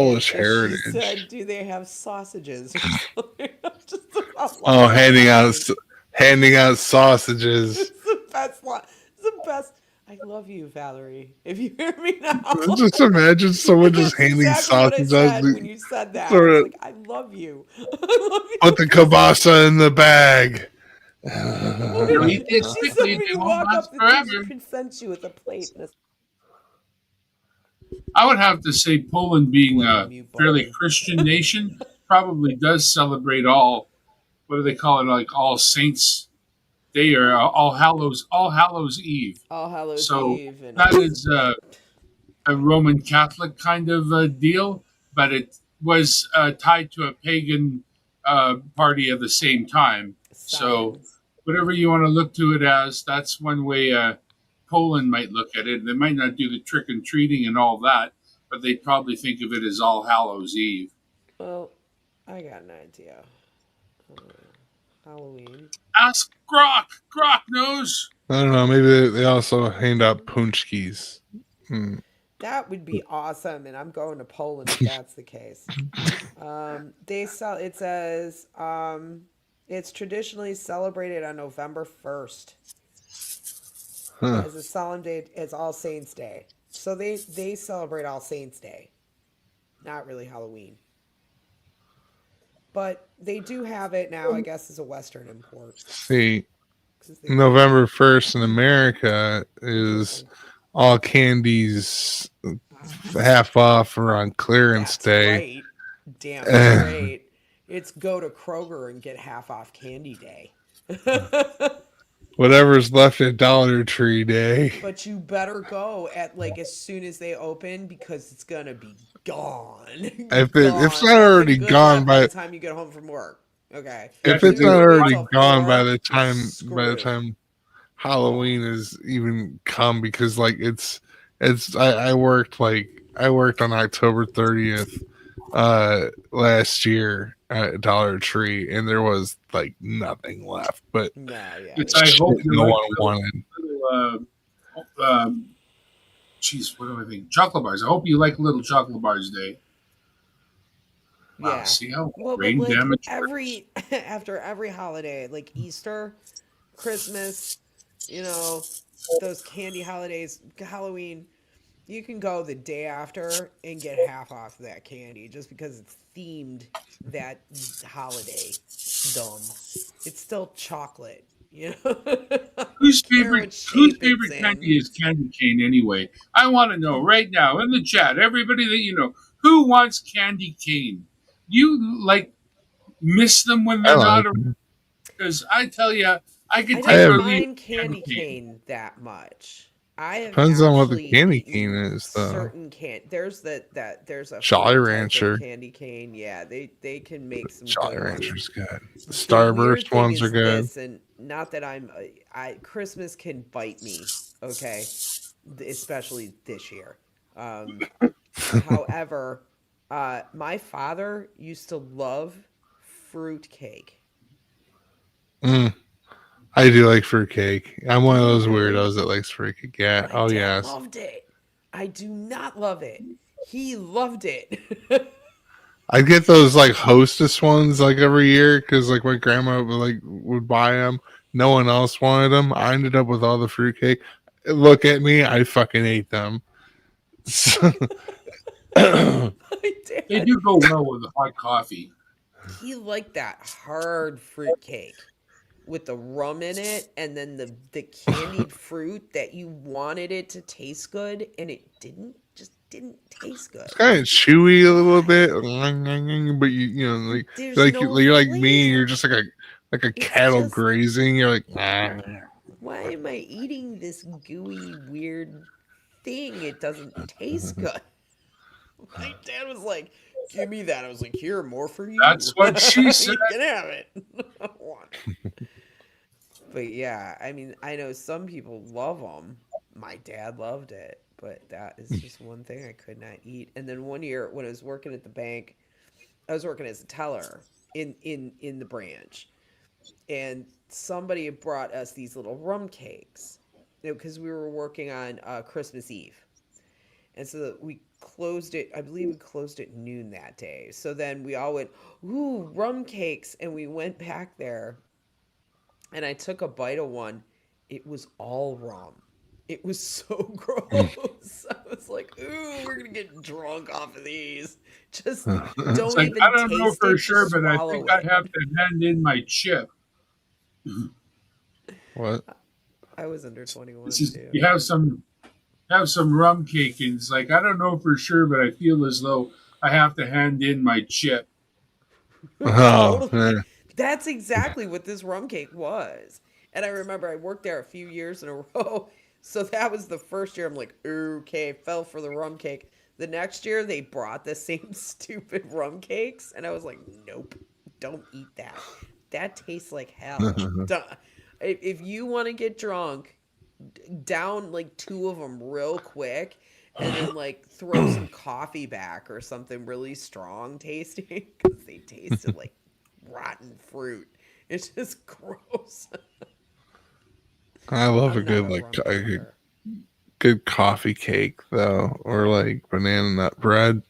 and Polish so she heritage. said, "Do they have sausages or something?" Just about Oh, laughing laughing. handing out sausages. It's the best. It's the best. I love you, Valerie. If you hear me now, Just imagine someone just that's handing exactly what I sausage out. said when you said that. I Sort was of like, I love you. I love put you the because kielbasa in the bag. You eat these she said quickly, when they you won't walk last up, that they forever. just present you with a plate and a I would have to say Poland, being play the a mute fairly button. Christian nation, probably does celebrate all, what do they call it, like All Saints Day or All Hallows Eve. All Hallows So Eve and that is a Roman Catholic kind of deal, but it was tied to a pagan party at the same time. So, Samhain. whatever you want to look to it as, that's one way Poland might look at it. They might not do the trick and treating and all that, but they probably think of it as All Hallows Eve. Well, I got an idea. Uh, Halloween. Ask Grok. Grok knows. I don't know. Maybe they also hand out punchkis. Hmm. That would be awesome, and I'm going to Poland if that's the case. They sell. It says it's traditionally celebrated on November 1st Huh. as a solemn day. It's All Saints Day, so they celebrate All Saints Day, not really Halloween, but they do have it now. I guess as a Western import See, because they November 1st in America is interesting. all candies half off or on clearance That's day. right. Damn straight. It's go to Kroger and get half off candy day. Whatever's left at Dollar Tree Day. But you better go at like as soon as they open because it's gonna be gone. If it's Gone. not Nothing already good gone left by the by time you get home from work. Okay. Yeah, if As because it's soon they as not you wait already till gone by 4, the you're time screwed. Halloween is even come, because like I worked on October 30th last year at Dollar Tree, and there was like nothing left but No, yeah, it's, they I don't. hope shit you no like one wanted. geez, what do I think? Chocolate bars. I hope you like Little Chocolate Bars Day. Wow, Yeah. see how Well, but brain like damage works? every after every holiday, like Easter, Christmas, you know, those candy holidays, Halloween, you can go the day after and get half off of that candy just because it's themed that holiday. It's dumb. It's still chocolate, you know. I don't care what Whose shape it's favorite in. candy is candy cane anyway? I want to know right now in the chat, everybody that you know, who wants candy cane? You like miss them when I they're like not around? them. Because I tell you, I I could I take don't or have leave mind candy candy cane. cane that much. I have depends on what the actually candy cane eaten is though. certain there's a Jolly fruit type of Rancher. candy cane. Yeah, they can make some Jolly good ones. Rancher's good. The The weird Starburst thing ones are is good. this, and not that I Christmas can bite me, okay, especially this year. Um, However, my father used to love fruit cake. Mm. I do like fruitcake. I'm one Do of you those really? weirdos that likes fruitcake. Yeah. My Oh dad yes. loved it. I do not love it. He loved it. I get those like Hostess ones like every year because like my grandma would buy them. No one else wanted them. I ended up with all the fruitcake. Look at me, I fucking ate them. My They dad, do go well with hot coffee. he liked that hard fruit cake with the rum in it and then the candied fruit that you wanted it to taste good and it didn't taste good. It's kind of chewy a little Why? bit, but There's no you're like me. You're flavor. just like a It's cattle just, grazing. You're like, "Ah." why am I eating this gooey weird thing? It doesn't taste good. My dad was like, "Give me that." I was like, "Here, more for That's you. what she said. You can have it." I don't want it. But yeah, I mean, I know some people love them. My dad loved it, but that is just one thing I could not eat. And then one year when I was working at the bank, I was working as a teller in the branch, and somebody had brought us these little rum cakes, because we were working on Christmas Eve. And so we closed it, I believe we closed at noon that day. So then we all went, ooh, rum cakes. And we went back there and I took a bite of one. It was all rum. It was so gross. I was like, ooh, we're going to get drunk off of these. Just It's don't like, I even don't know taste for it, sure, just but I think swallow I'd it. have to hand in my chip. What? I was under This 21 is too. you have some rum cake, and it's like I don't know for sure, but I feel as though I have to hand in my chip. Oh, Totally. That's exactly what this rum cake was. And I remember I worked there a few years in a row. So that was the first year I'm like, okay, fell for the rum cake. The next year they brought the same stupid rum cakes. And I was like, nope, don't eat that. That tastes like hell. If you want to get drunk, down like two of them real quick and then like throw some coffee back or something really strong tasting because they tasted like rotten fruit. It's just gross. I love a I'm not good a like rum a drinker. good coffee cake though, or like banana nut bread.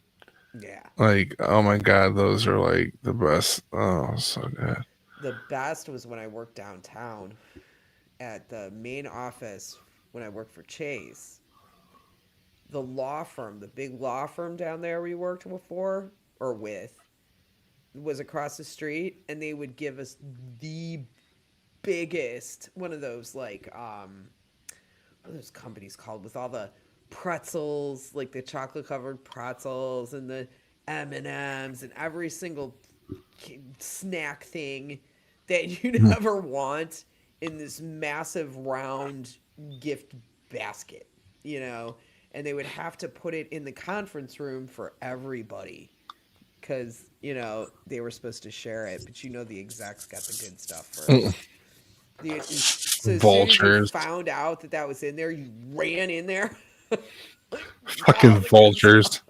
Yeah. Like, oh my god, those are like the best. Oh, so good. The best was when I worked downtown at the main office when I worked for Chase. The law firm, the big law firm down there we worked before or with, was across the street and they would give us the biggest one of those like what are those companies called with all the pretzels, like the chocolate covered pretzels and the M&Ms and every single snack thing that you'd ever want in this massive round gift basket, you know, and they would have to put it in the conference room for everybody because they were supposed to share it, but the execs got the good stuff first. So as soon as you Vultures, found out that that was in there, you ran in there, like, got all fucking the good stuff, vultures.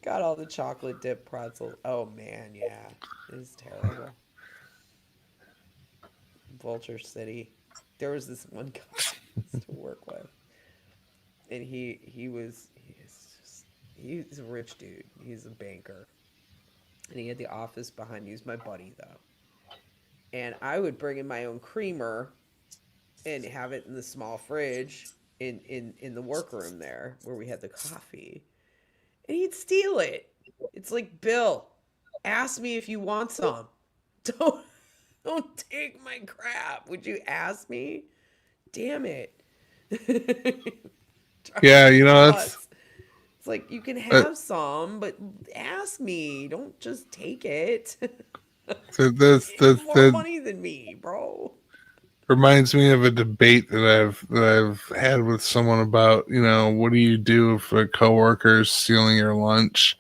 got all the chocolate dip pretzels. Oh man, yeah, it's terrible. Vulture City. There was this one guy I used to work with, and he's a rich dude. He's a banker, and he had the office behind me. He's my buddy though, and I would bring in my own creamer and have it in the small fridge in the workroom there where we had the coffee, and he'd steal it. It's like, Bill, ask me if you want some. Don't don't take my crap. Would you ask me? Damn it. Drives Yeah, me that's nuts. It's like you can uh, have some, but ask me. Don't just take it. You have more that money than me, bro. reminds me of a debate that I've had with someone about, what do you do if a coworker is stealing your lunch,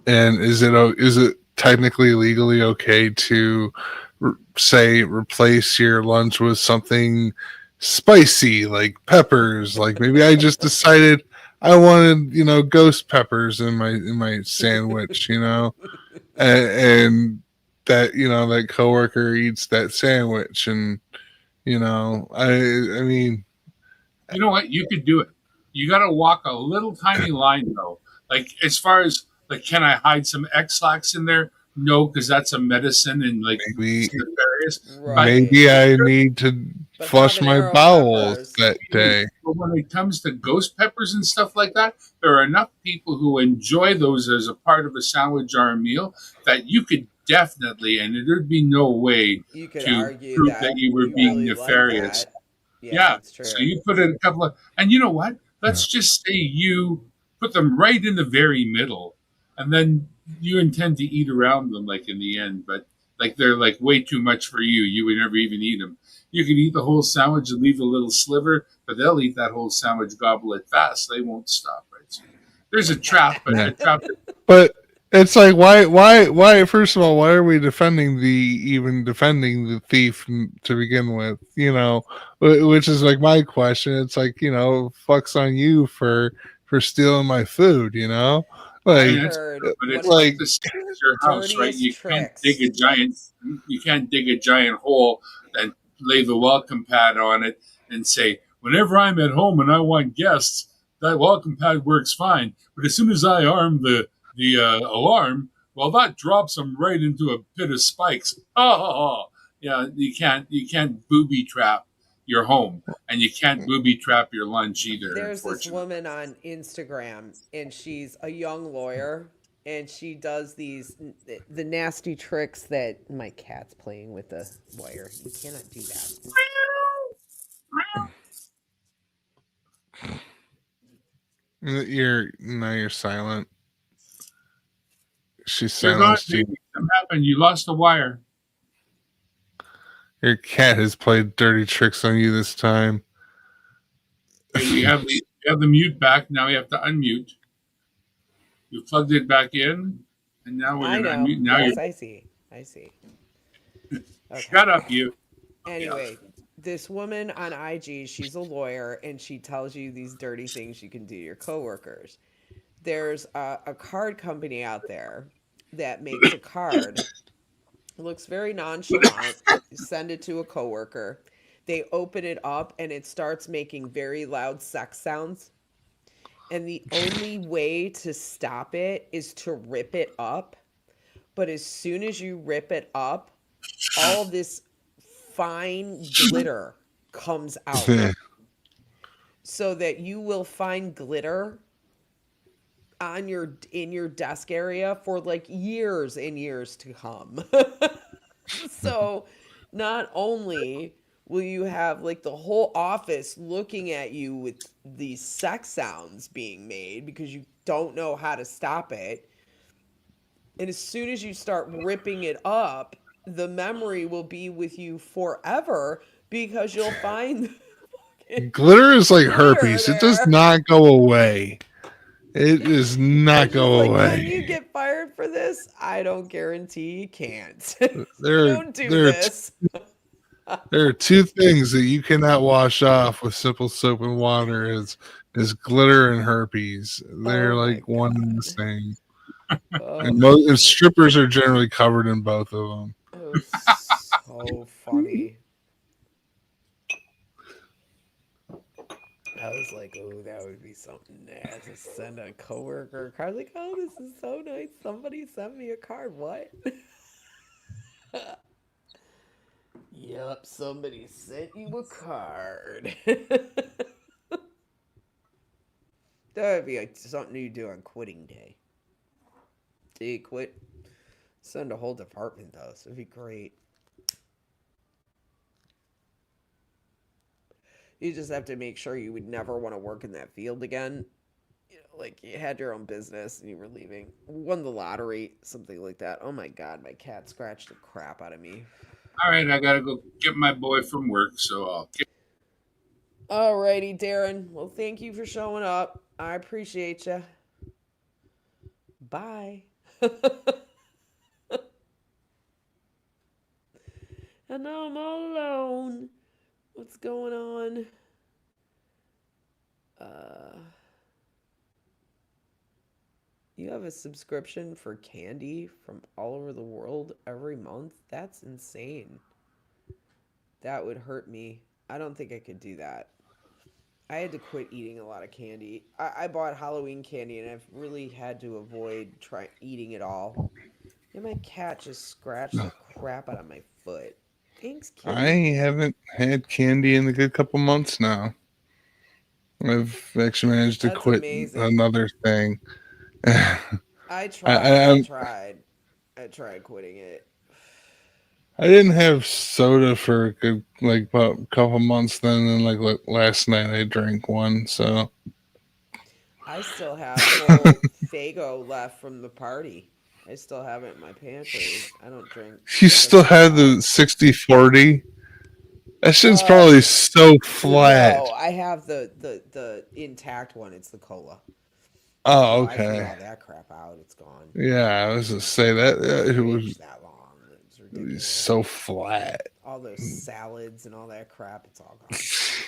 and is it technically legally okay to say replace your lunch with something spicy like peppers? Like maybe I just decided I wanted, ghost peppers in my sandwich, and that that coworker eats that sandwich, and I mean, You know what? You could do it. You got to walk a little tiny line though. Like as far as like, can I hide some X-Lax in there? No, because that's a medicine and like maybe it's nefarious. But Right. maybe I need to But flush my habanero bowels peppers. that day. but when it comes to ghost peppers and stuff like that, there are enough people who enjoy those as a part of a sandwich or a meal that you could definitely, and there'd be no way You could to argue prove that that you were you being really like nefarious. that. Yeah, Yeah. that's So true. you put in a couple of, and you know what? Let's just say you put them right in the very middle, and then you intend to eat around them, like in the end, but like they're like way too much for you. You would never even eat them. You can eat the whole sandwich and leave a little sliver, but they'll eat that whole sandwich, gobble it fast. They won't stop. Right. So there's a trap, but Yeah. a trap. But it's like, why? First of all, why are we even defending the thief to begin with? Which is like my question. It's like, fucks on you for stealing my food. I I mean, Like, that's, heard but what it's is like like the same as your house, right? dirtiest tricks. You can't dig a giant hole and lay the welcome pad on it and say, whenever I'm at home and I want guests, that welcome pad works fine. But as soon as I arm the alarm, well, that drops them right into a pit of spikes. Oh, yeah, you can't booby trap your home, and you can't booby trap your lunch either. There's this Unfortunately. woman on Instagram, and she's a young lawyer, and she does the nasty tricks that my cat's playing with the wire. You cannot do that. you're silent. She You're gone. silenced you. Something happened. You lost the wire. Your cat has played dirty tricks on you this time. Okay, we have the mute back. Now we have to unmute. You plugged it back in, and now we're I gonna know. unmute. Now Yes, you I see. I see. Okay. shut up, you. Yeah. Anyway, this woman on IG, she's a lawyer, and she tells you these dirty things you can do to your coworkers. There's a card company out there that makes a card. It looks very nonchalant. You send it to a coworker. They open it up, and it starts making very loud sex sounds. And the only way to stop it is to rip it up. But as soon as you rip it up, all this fine glitter comes out, so that you will find glitter on in your desk area for like years and years to come. So not only will you have like the whole office looking at you with these sex sounds being made because you don't know how to stop it, and as soon as you start ripping it up, the memory will be with you forever because you'll find Glitter is like glitter herpes. It does there. not go away. It does not It's just go like, can away. you get fired for this? I don't guarantee you can't. You There, don't do there, are this. there are two things that you cannot wash off with simple soap and water: is glitter and herpes. Oh They're my like one and the god. same. Oh, And most strippers are generally covered in both of them. it was so funny. I was like, oh, that would be something to send a coworker a card. Like, oh, this is so nice. Somebody sent me a card. What? Yup, somebody sent you a card. That would be like something you do on quitting day. Do you quit? Send a whole department to us. It'd be great. You just have to make sure you would never want to work in that field again. Like you had your own business and you were leaving. Won the lottery, something like that. Oh my god, my cat scratched the crap out of me. All right, I gotta go get my boy from work, so I'll. Alrighty, Darren. Well, thank you for showing up. I appreciate you. Bye. And now I'm all alone. What's going on? You have a subscription for candy from all over the world every month? That's insane. That would hurt me. I don't think I could do that. I had to quit eating a lot of candy. I bought Halloween candy and I've really had to avoid try eating it all. And my cat just scratched the crap out of my foot. Thanks, I kitty. haven't had candy in a good couple months now. I've actually managed to That's quit amazing. another thing. I, I I, tried. I I'm- tried. I tried quitting it. I didn't have soda for a good like about a couple months. Then, and last night, I drank one. So I still have whole Fago left from the party. I still have it in my pantry. I don't drink you liquor still very have the much. 60/40. That shit's Uh, probably so flat. no, I have the intact one. It's the cola. Oh, So I threw okay. all that crap out. It's gone. Yeah, I was gonna say that It didn't it was age that long. It's ridiculous. so flat. All those salads and all that crap, it's all gone. It's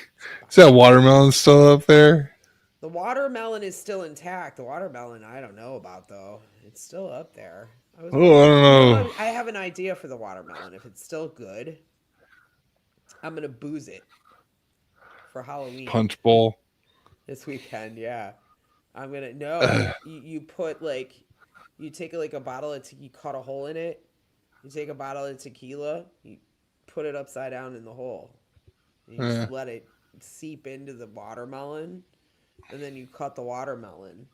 Is that biodegradable. watermelon still up there? The watermelon is still intact. The watermelon I don't know about though. It's still up there. I was Oh, I wondering. don't You know, know. I have an idea for the watermelon. If it's still good, I'm gonna booze it for Halloween Punch bowl. this weekend. Yeah, I'm gonna. No, Ugh, you put like, you take like a bottle of you cut a hole in it. You take a bottle of tequila. You put it upside down in the hole. And you just uh, let it seep into the watermelon, and then you cut the watermelon,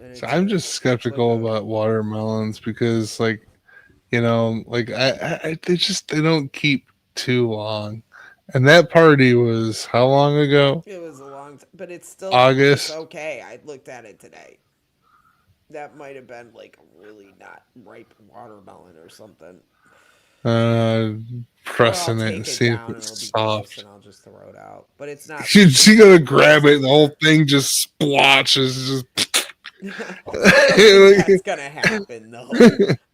and so it's I'm a just it's like skeptical a about watermelons because, they don't keep too long. And that party was how long ago? it was a long time, but it's August. okay. I looked at it today. That might have been like a really not ripe watermelon or something. Uh, Or I'll Pressing it and take it see if down and it'll it's be gross soft. and I'll just throw it out. But it's not She it's gonna not grab gross it and the whole either. thing just splotches. I don't think that's Just gonna happen though.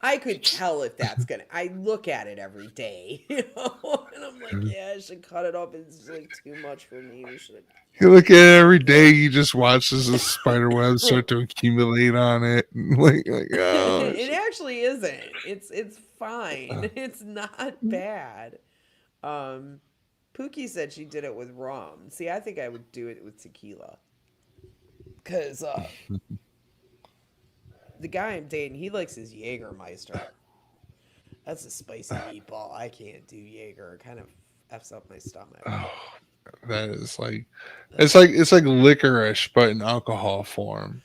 I could tell if that's gonna. I look at it every day, and I'm like, yeah, I should cut it up. It's just like too much for me. We should. you look at it every day. You just watch as the spider webs start to accumulate on it. Oh, It actually isn't. It's fine. It's not bad. Um, Pookie said she did it with rum. See, I think I would do it with tequila. Cause the guy I'm dating, he likes his Jägermeister. That's a spicy meatball. I can't do Jaeger. It kind of f's up my stomach. oh, that is Ugh. it's like licorice, but in alcohol form.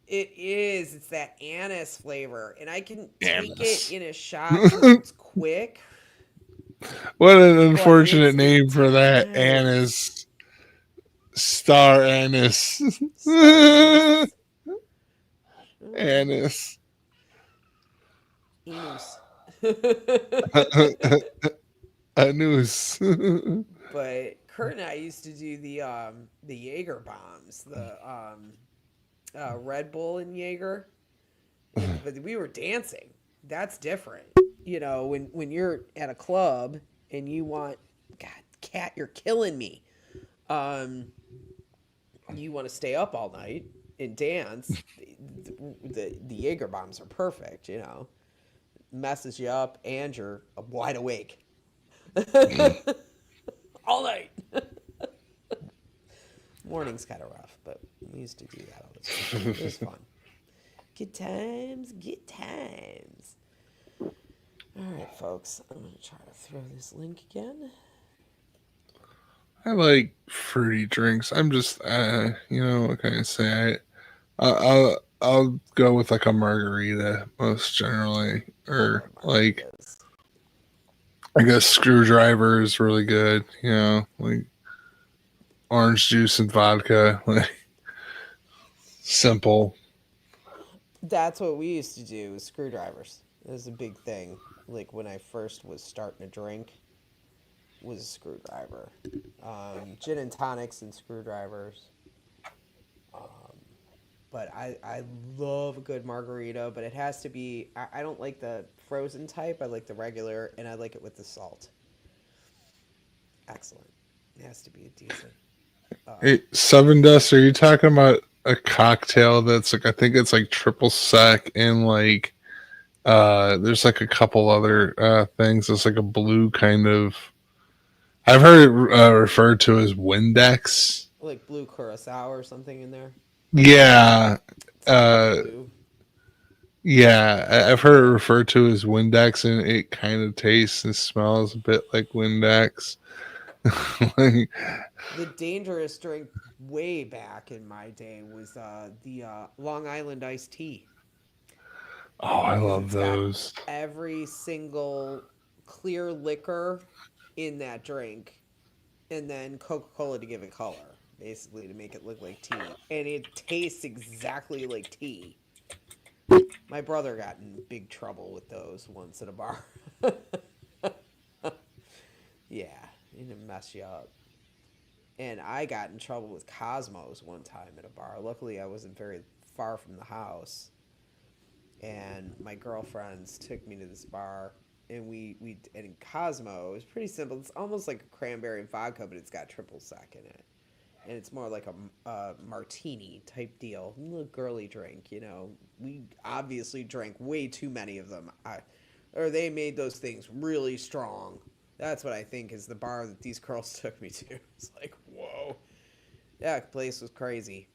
It is. It's that anise flavor, and I can take it Anise. in a shot because it's quick. What an But it's unfortunate name for that. intense. Anise. Star anise. Star anise. Mm, Anise. anus. Anus. But Kurt and I used to do the Jaeger bombs, the Red Bull and Jaeger, but we were dancing. That's different. You know, when you're at a club and you want, God, cat, you're killing me. Um, you want to stay up all night and dance. The Jaeger bombs are perfect. You know, messes you up and you're wide awake all night. Morning's kind of rough, but we used to do that all the time. It was fun. Good times, good times. All right, folks. I'm going to try to throw this link again. I like fruity drinks. I'm just, what can I say? I'll go with like a margarita most generally, I love or margaritas. I guess screwdriver is really good. Like orange juice and vodka, like simple. That's what we used to do with screwdrivers. It was a big thing. Like when I first was starting to drink, was a screwdriver. Gin and tonics and screwdrivers. Um, but I love a good margarita, but it has to be. I don't like the frozen type. I like the regular, and I like it with the salt. Excellent. It has to be a decent. Hey, Seven Dust, are you talking about a cocktail that's like I think it's like triple sec and like there's like a couple other things. It's like a blue kind of. I've heard it referred to as Windex. Like blue curacao or something in there. Yeah, It's like uh, blue. yeah. I've heard it referred to as Windex, and it kind of tastes and smells a bit like Windex. Like, The dangerous drink way back in my day was the Long Island iced tea oh, I because love it's got those. every single clear liquor in that drink, and then Coca Cola to give it color, basically to make it look like tea, and it tastes exactly like tea. My brother got in big trouble with those once at a bar. Yeah, it'd mess you up. And I got in trouble with Cosmos one time at a bar. Luckily, I wasn't very far from the house, and my girlfriends took me to this bar, and we and in Cosmo, it's pretty simple. It's almost like a cranberry vodka, but it's got triple sec in it, and it's more like a martini type deal, a little girly drink. You know, we obviously drank way too many of them. Or they made those things really strong. That's what I think is the bar that these girls took me to. It's like, whoa. That place was crazy.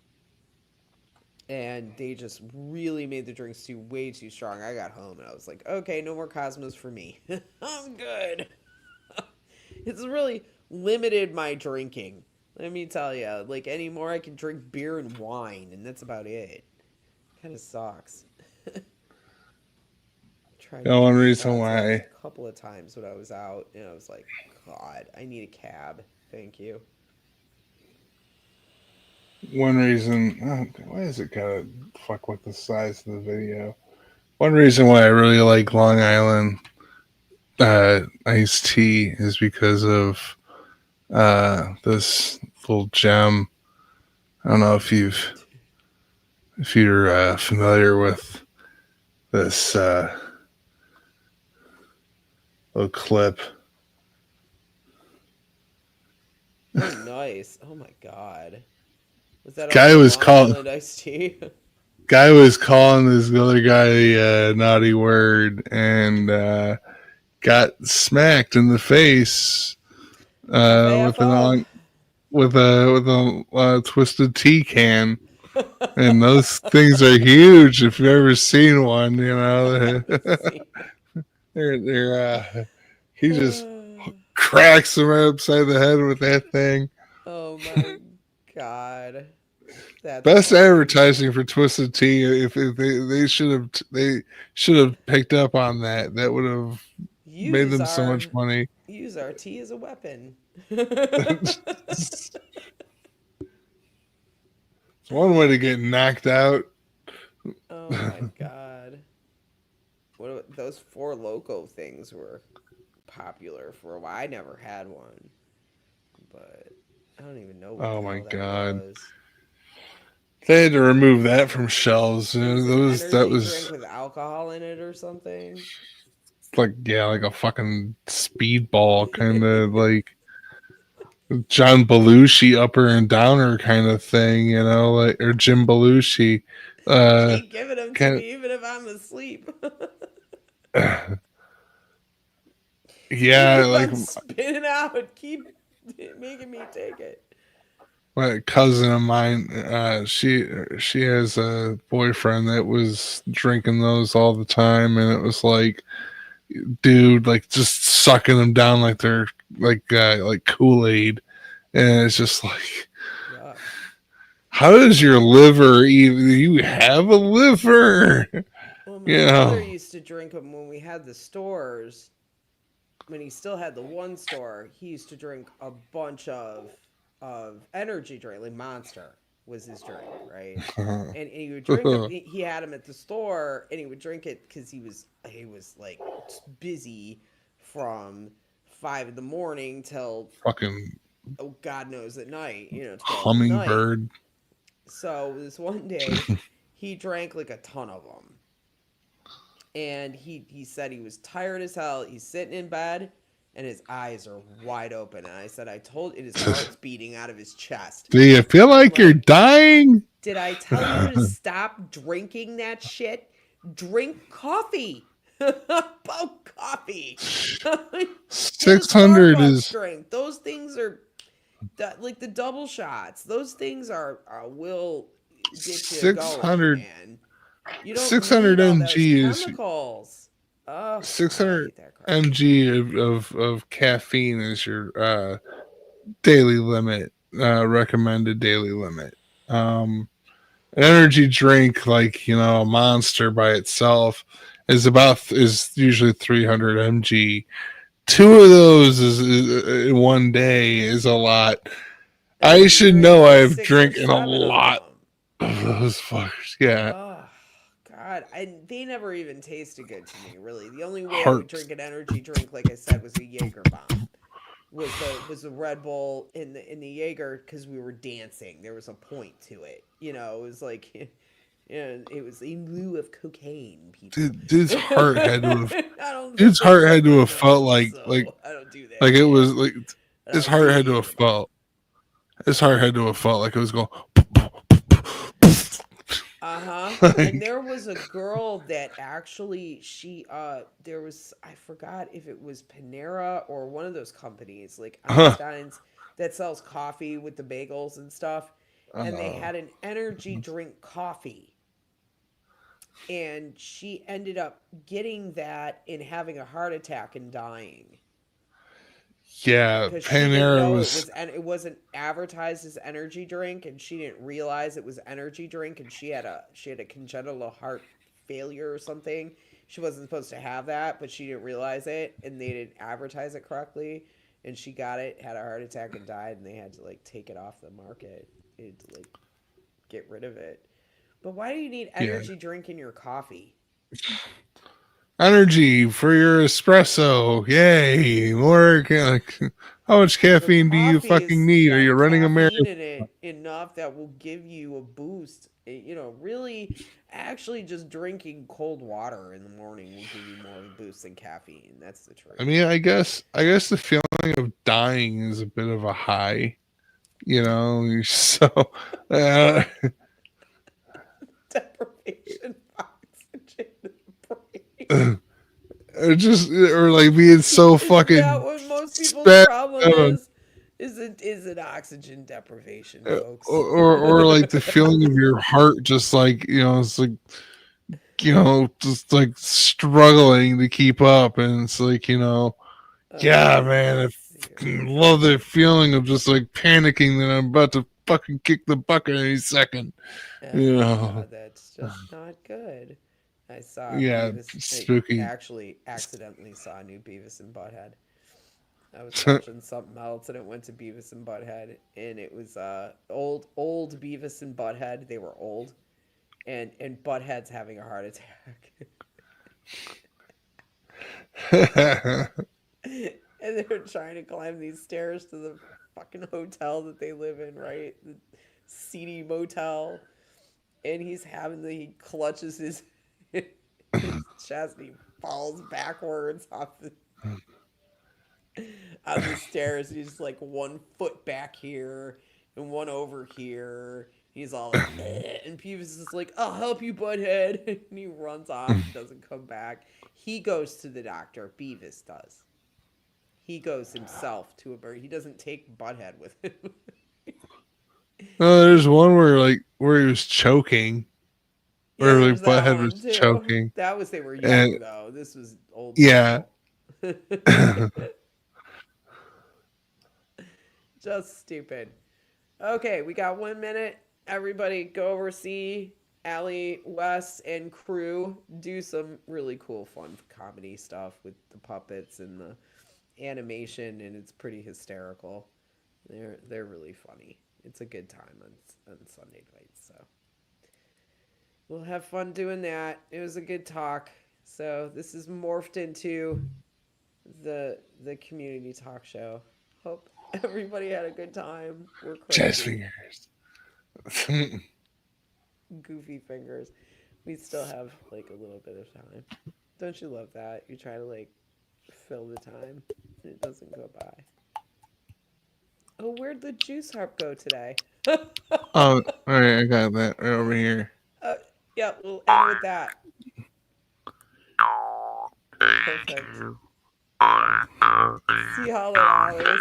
And they just really made the drinks way too strong. I got home and I was like, okay, no more Cosmos for me. I'm good. It's really limited my drinking. Let me tell you, like anymore, I can drink beer and wine, and that's about it. Kind of sucks. Tried to The do one reason shots at it why a couple of times when I was out, and I was like, God, I need a cab. Thank you. one reason why is it gotta fuck with the size of the video? One reason why I really like Long Island iced tea is because of this little gem. I don't know if you're familiar with this little clip. Oh, nice. Oh my God. Was that off Guy of was Long called Island iced tea? guy was calling this other guy a naughty word and got smacked in the face with an FAFO? twisted tea can. And those things are huge. If you've ever seen one, you know See. they're he just cracks him right upside the head with that thing. Oh my God. That's Best funny. advertising for Twisted Tea. If they should have picked up on that. That would have made Use them so our much money. use our tea as a weapon. It's one way to get knocked out. Oh my God. Those Four Loco things were popular for a while. I never had one, but I don't even know what Oh the my hell that god. was. They had to remove that from shelves. It was an That energy drink was with alcohol in it or something. like yeah, like a fucking speedball kind of like John Belushi upper and downer kind of thing, you know, like or Jim Belushi. Uh Keep giving them to kind me even if I'm asleep. of You yeah, keep like on spinning out. Keep making me take it. my cousin of mine, she has a boyfriend that was drinking those all the time, and it was like, dude, like just sucking them down like they're like Kool Aid, and it's just like, Yuck. how does your liver even? You have a liver, Well, my you brother know? used to drink them when we had the stores. When he still had the one store, he used to drink a bunch of energy drink, like Monster was his drink, right? And he would drink them. He had them at the store, and he would drink it because he was like busy from 5 in the morning till Fucking oh God knows at night, 12 midnight. hummingbird. So this one day, he drank like a ton of them, and he said he was tired as hell. He's sitting in bed, and his eyes are wide open. And I said, I told, and his heart's beating out of his chest. Do you feel I'm like you're like, dying? Did I tell you to stop drinking that shit? Drink coffee. About coffee. Get a 600 Starbucks is drink. Those things are like the double shots. Those things are will get you going, 600 man. You don't 600 need all those mg is chemicals. Oh God, I 600 hate that crap. mg of caffeine is your daily limit, recommended daily limit. Um, an energy drink like a Monster by itself is usually 300 mg. Two of those is in one day is a lot. And I you're should drinking know like I've 6 or drinking a 7 of lot them. of those fuckers. Yeah, Oh God, they never even tasted good to me. Really, the only way I would hearts. drink an energy drink, like I said, was a Jaeger bomb. Was the Red Bull in the Jaeger because we were dancing. There was a point to it. It was like, it was in lieu of cocaine. People, Dude's heart had to have. I don't Dude's smoke heart up had to my have felt nose, like so I don't do that like it shit. was like But his I'll do heart the had to have Jaeger bomb. felt. His heart had to have felt like it was going. Uh-huh. And Like, there was a girl that actually there was, I forgot if it was Panera or one of those companies like huh. Einstein's that sells coffee with the bagels and stuff, and they had an energy drink coffee, and she ended up getting that and having a heart attack and dying Yeah, because she didn't Panera know was. and it wasn't advertised as energy drink, and she didn't realize it was energy drink, and she had a congenital heart failure or something. She wasn't supposed to have that, but she didn't realize it, and they didn't advertise it correctly, and she got it, had a heart attack, and died, and they had to like take it off the market. They had to like get rid of it. But why do you need Yeah, energy drink in your coffee? energy for your espresso. Yay, more. Like, how much The caffeine do you coffee fucking has need? Are got you running a caffeine marathon? in it enough that will give you a boost. Really, actually, just drinking cold water in the morning will give you more of a boost than caffeine. That's the I truth. mean, I guess the feeling of dying is a bit of a high. So uh, Deprivation of oxygen in the brain. or like being so Isn't that fucking what most people's spent problem out is? Is it oxygen deprivation, or, folks? or like the feeling of your heart just like it's like just like struggling to keep up, and it's like yeah, man, I You're fucking love crazy. the feeling of just like panicking that I'm about to fucking kick the bucket any second. Yeah, that's just not good. I saw Yeah, Beavis. I spooky. actually accidentally saw a new Beavis and Butthead. I was watching something else and it went to Beavis and Butthead, and it was old Beavis and Butthead. They were old, and Butthead's having a heart attack, and they're trying to climb these stairs to the fucking hotel that they live in, right? The seedy motel, and he clutches his chest and he falls backwards on the stairs. He's like 1 foot back here and one over here. He's all like, eh. And Peeves is like, I'll help you, Butthead. And he runs off and doesn't come back. He goes to the doctor. Beavis does. He goes himself to a bird. He doesn't take Butthead with him. No, there's one where he was choking, Yeah, where like there's that Butthead one was too. choking, That was they were and young though. This was old yeah, people. Just stupid. Okay, we got 1 minute. Everybody go over see Allie, Wes, and crew do some really cool, fun comedy stuff with the puppets and the animation, and it's pretty hysterical. They're really funny. It's a good time on Sunday nights. So we'll have fun doing that. It was a good talk. So this is morphed into the community talk show. Hope everybody had a good time. We're jazz crazy. fingers. Goofy fingers. We still have like a little bit of time. Don't you love that? You try to like fill the time and it doesn't go by. Oh, where'd the juice harp go today? Oh, all right, I got that right over here. uh, yeah, we'll end with that. Perfect. See y'all later, Ollies.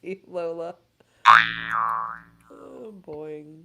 See Lola. Oh, boing.